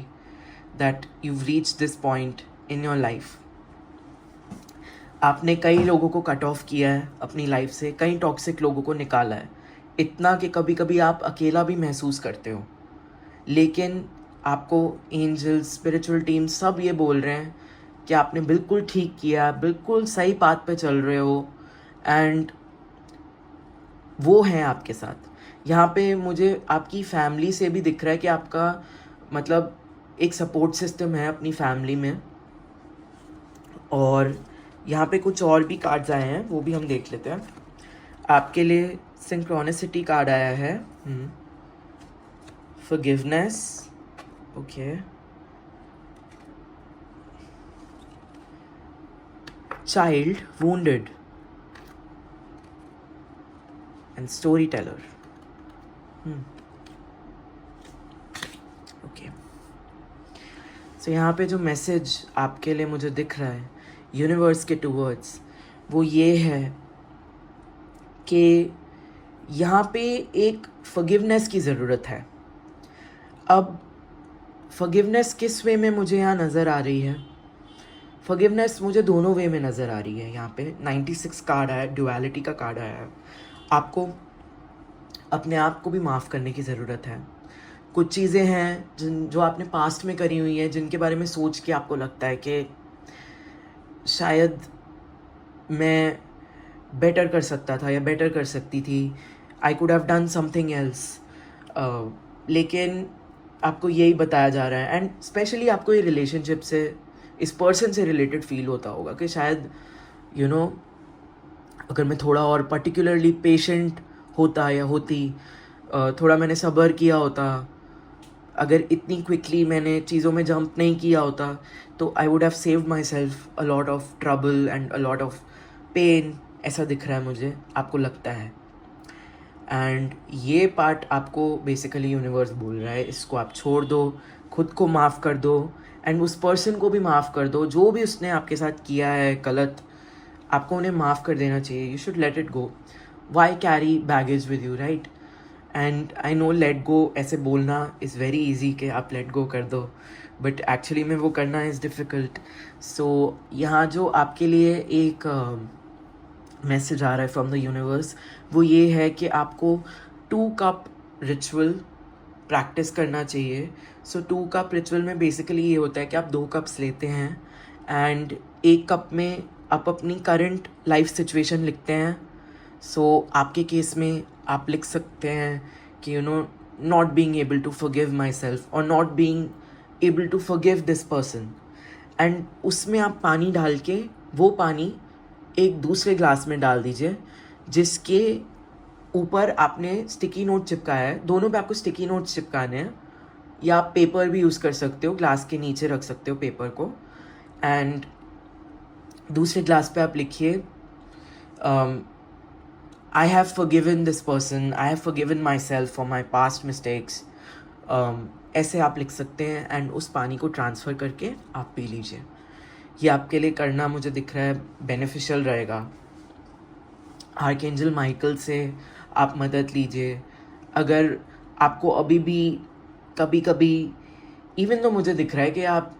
that you've reached this point in your life. आपने कई लोगों को कट ऑफ किया है अपनी लाइफ से, कई टॉक्सिक लोगों को निकाला है, इतना कि कभी कभी आप अकेला भी महसूस करते हो, लेकिन आपको एंजल्स, स्पिरिचुअल टीम सब ये बोल रहे हैं कि आपने बिल्कुल ठीक किया, बिल्कुल सही पाथ पे चल रहे हो, एंड वो हैं आपके साथ। यहाँ पे मुझे आपकी फैमिली से भी दिख रहा है कि आपका मतलब एक सपोर्ट सिस्टम है अपनी फैमिली में। और यहाँ पे कुछ और भी कार्ड्स आए हैं, वो भी हम देख लेते हैं। आपके लिए सिंक्रोनिसिटी कार्ड आया है, forgiveness, okay, child wounded and storyteller. Okay, so यहाँ पे जो मैसेज आपके लिए मुझे दिख रहा है यूनिवर्स के टूवर्ड्स, वो ये है कि यहाँ पे एक फॉरगिवनेस की ज़रूरत है. अब फॉरगिवनेस किस वे में मुझे यहाँ नज़र आ रही है? फॉरगिवनेस मुझे दोनों वे में नज़र आ रही है. यहाँ पे 96 कार्ड आया, ड्युअलिटी का कार्ड आया है. आपको अपने आप को भी माफ़ करने की ज़रूरत है. कुछ चीज़ें हैं जो आपने पास्ट में करी हुई हैं, जिनके बारे में सोच के आपको लगता है कि शायद मैं बेटर कर सकता था या बेटर कर सकती थी, I could have done something else. लेकिन आपको यही बताया जा रहा है, एंड स्पेशली आपको ये रिलेशनशिप से, इस पर्सन से रिलेटेड फील होता होगा कि शायद यू नो अगर मैं थोड़ा और पर्टिकुलरली पेशेंट होता या होती, थोड़ा मैंने सब्र किया होता, अगर इतनी क्विकली मैंने चीज़ों में जंप नहीं किया होता, तो I would have saved myself a lot of trouble and a lot of pain. ऐसा दिख रहा है मुझे, आपको लगता है. एंड ये पार्ट आपको बेसिकली यूनिवर्स बोल रहा है, इसको आप छोड़ दो, खुद को माफ़ कर दो, एंड उस पर्सन को भी माफ़ कर दो. जो भी उसने आपके साथ किया है गलत, आपको उन्हें माफ़ कर देना चाहिए. You should let it go. Why carry baggage with you, right? And I know let go ऐसे बोलना इज़ वेरी ईजी कि आप लेट गो कर दो, बट एक्चुअली में वो करना इज़ डिफ़िकल्ट. सो यहाँ जो आपके लिए एक मैसेज आ रहा है फ्रॉम द यूनिवर्स, वो ये है कि आपको 2 कप रिचुअल प्रैक्टिस करना चाहिए. सो 2 कप रिचुअल में बेसिकली ये होता है कि आप 2 कप्स लेते हैं एंड 1 कप में आप अपनी करंट लाइफ सिचुएशन लिखते हैं. सो आपके केस में आप लिख सकते हैं कि not being able to forgive myself और not being able to forgive this person. And उसमें आप पानी डाल के, वो पानी एक दूसरे ग्लास में डाल दीजिए जिसके ऊपर आपने स्टिकी नोट चिपकाया है. दोनों पे आपको स्टिकी नोट्स चिपकाने हैं, या आप पेपर भी यूज़ कर सकते हो, ग्लास के नीचे रख सकते हो पेपर को. एंड दूसरे ग्लास पे आप लिखिए I have forgiven this person, I have forgiven my self for my past mistakes. ऐसे आप लिख सकते हैं एंड उस पानी को ट्रांसफ़र करके आप पी लीजिए. ये आपके लिए करना मुझे दिख रहा है बेनिफिशियल रहेगा. आर्कएंजल माइकल से आप मदद लीजिए. अगर आपको अभी भी कभी कभी इवन तो मुझे दिख रहा है कि आप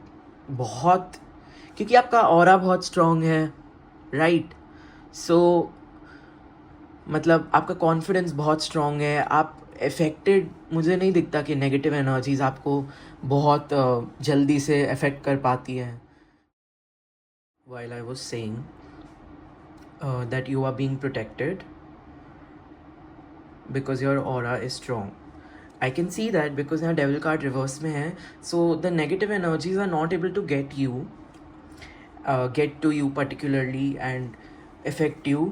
बहुत, क्योंकि आपका ऑरा बहुत स्ट्रॉन्ग है, राइट? सो मतलब आपका कॉन्फिडेंस बहुत स्ट्रॉन्ग है. आप अफेक्टेड, मुझे नहीं दिखता कि नेगेटिव एनर्जीज आपको बहुत जल्दी से अफेक्ट कर पाती हैं. While I was saying that you are being protected because your aura is strong. I can see that because यहाँ devil card reverse में है. So the negative energies are not able to get to you particularly and affect you.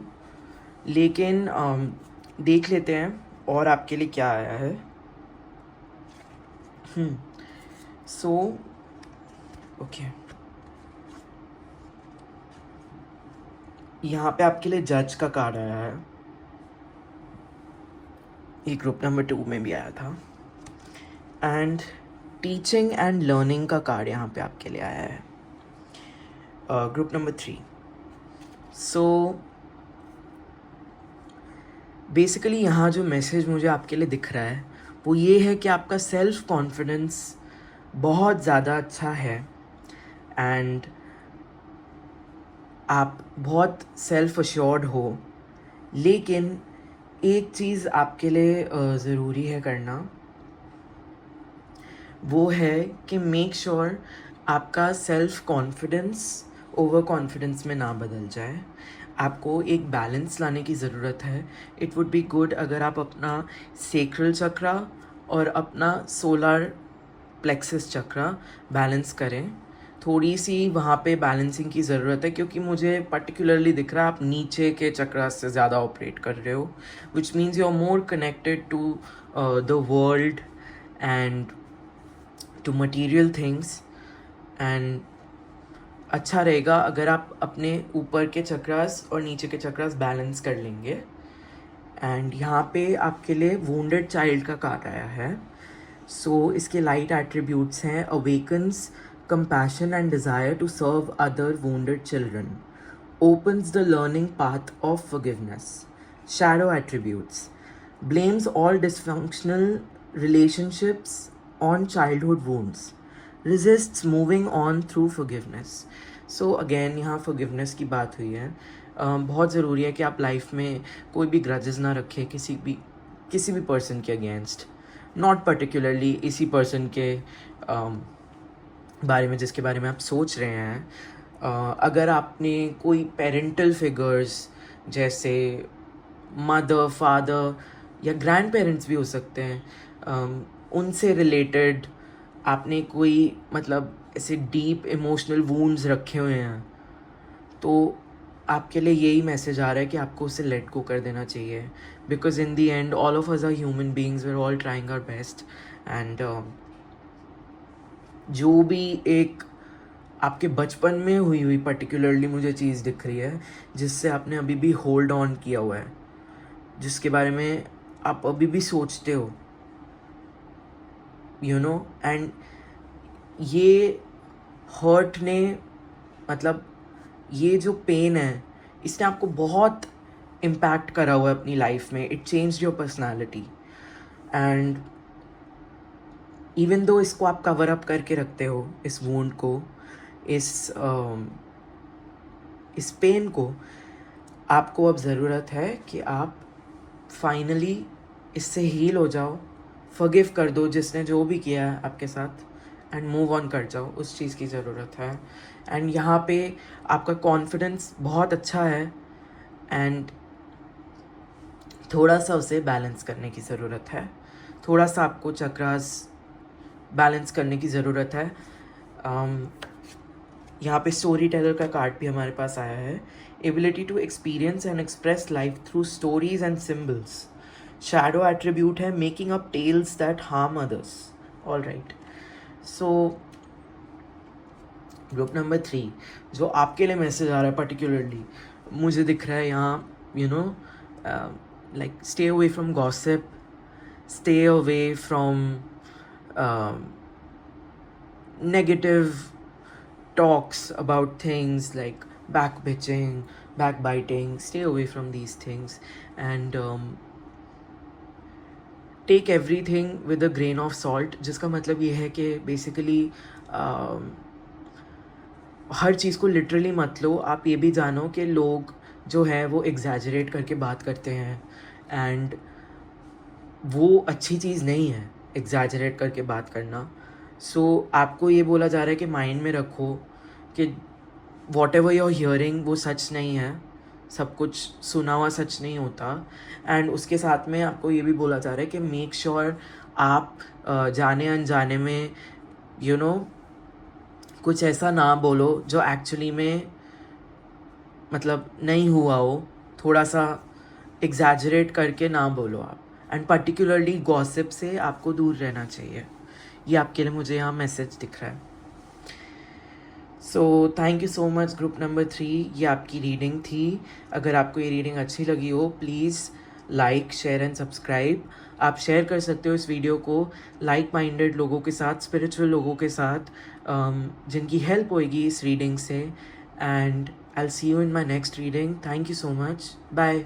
लेकिन देख लेते हैं और आपके लिए क्या आया है. So okay, यहाँ पे आपके लिए जज का कार्ड आया है. ये ग्रुप नंबर 2 में भी आया था. एंड टीचिंग एंड लर्निंग का कार्ड यहाँ पे आपके लिए आया है, ग्रुप नंबर 3. सो बेसिकली यहाँ जो मैसेज मुझे आपके लिए दिख रहा है वो ये है कि आपका सेल्फ कॉन्फिडेंस बहुत ज़्यादा अच्छा है एंड आप बहुत सेल्फ अश्योर्ड हो. लेकिन एक चीज़ आपके लिए ज़रूरी है करना, वो है कि मेक श्योर आपका सेल्फ कॉन्फिडेंस ओवर कॉन्फिडेंस में ना बदल जाए. आपको एक बैलेंस लाने की ज़रूरत है. इट वुड बी गुड अगर आप अपना सेक्रल चक्रा और अपना सोलर प्लेक्सस चक्रा बैलेंस करें. थोड़ी सी वहाँ पे बैलेंसिंग की ज़रूरत है, क्योंकि मुझे पर्टिकुलरली दिख रहा है आप नीचे के चक्रा से ज़्यादा ऑपरेट कर रहे हो, which means you are more connected to the world and to material things. And अच्छा रहेगा अगर आप अपने ऊपर के चक्रास और नीचे के चक्रास बैलेंस कर लेंगे। एंड यहाँ पे आपके लिए वुंडेड चाइल्ड का कार्ड आया है। सो इसके लाइट एट्रीब्यूट्स हैं awakens compassion and desire to serve other wounded children, opens the learning path of forgiveness. Shadow attributes: blames all dysfunctional relationships on childhood wounds, resists moving on through forgiveness. So again यहाँ forgiveness की बात हुई है। बहुत ज़रूरी है कि आप लाइफ में कोई भी ग्रजेस ना रखें किसी भी पर्सन के अगेंस्ट, नॉट पर्टिकुलरली इसी पर्सन के बारे में जिसके बारे में आप सोच रहे हैं। अगर आपने कोई पेरेंटल फिगर्स जैसे मदर, फादर या ग्रैंड पेरेंट्स भी हो सकते हैं, उनसे रिलेटेड आपने कोई मतलब ऐसे डीप इमोशनल वूंड्स रखे हुए हैं, तो आपके लिए यही मैसेज आ रहा है कि आपको उसे लेट गो कर देना चाहिए। Because in the end all of us are human beings, we are all trying our best. And जो भी एक आपके बचपन में हुई पर्टिकुलरली मुझे चीज़ दिख रही है जिससे आपने अभी भी होल्ड ऑन किया हुआ है, जिसके बारे में आप अभी भी सोचते हो, यू नो। एंड ये हर्ट ने मतलब ये जो पेन है इसने आपको बहुत इम्पैक्ट करा हुआ है अपनी लाइफ में। It changed your personality. And even though इसको आप कवर अप करके रखते हो, इस वुंड को, इस पेन को, आपको अब ज़रूरत है कि आप फाइनली इससे हील हो जाओ, फॉरगिव कर दो जिसने जो भी किया है आपके साथ, एंड मूव ऑन कर जाओ। उस चीज़ की ज़रूरत है। एंड यहाँ पे आपका कॉन्फिडेंस बहुत अच्छा है एंड थोड़ा सा उसे बैलेंस करने की ज़रूरत है। थोड़ा सा आपको चक्रास बैलेंस करने की ज़रूरत है। यहाँ पे स्टोरी टेलर का कार्ड भी हमारे पास आया है। Ability to experience and express life through stories and symbols. Shadow attribute है making up tales that harm others. All right, so group number 3 जो आपके लिए मैसेज आ रहा है पर्टिकुलरली मुझे दिख रहा है यहाँ, you know, like stay away from gossip, stay away from negative talks about things like backbitching, backbiting. Stay away from these things and take everything with a grain of salt, जिसका मतलब ये है कि बेसिकली हर चीज़ को literally मत लो। आप ये भी जानो कि लोग जो है वो एग्जैजरेट करके बात करते हैं एंड वो अच्छी चीज़ नहीं है एग्जैजरेट करके बात करना। सो आपको ये बोला जा रहा है कि माइंड में रखो कि वॉट एवर यूर हियरिंग वो सच नहीं है, सब कुछ सुना हुआ सच नहीं होता। एंड उसके साथ में आपको ये भी बोला जा रहा है कि मेक श्योर आप जाने अनजाने में यू नो कुछ ऐसा ना बोलो जो एक्चुअली में मतलब नहीं हुआ हो। थोड़ा सा एग्जैजरेट करके ना बोलो आप। एंड पर्टिकुलरली गॉसिप से आपको दूर रहना चाहिए। ये आपके लिए मुझे यहाँ मैसेज दिख रहा है। So thank you so much group number 3, ये आपकी रीडिंग थी। अगर आपको ये रीडिंग अच्छी लगी हो please like, share and subscribe. आप शेयर कर सकते हो इस वीडियो को लाइक माइंडेड लोगों के साथ, स्पिरिचुअल लोगों के साथ, जिनकी हेल्प होएगी इस रीडिंग से। And I will see you in my next reading. Thank you so much, bye.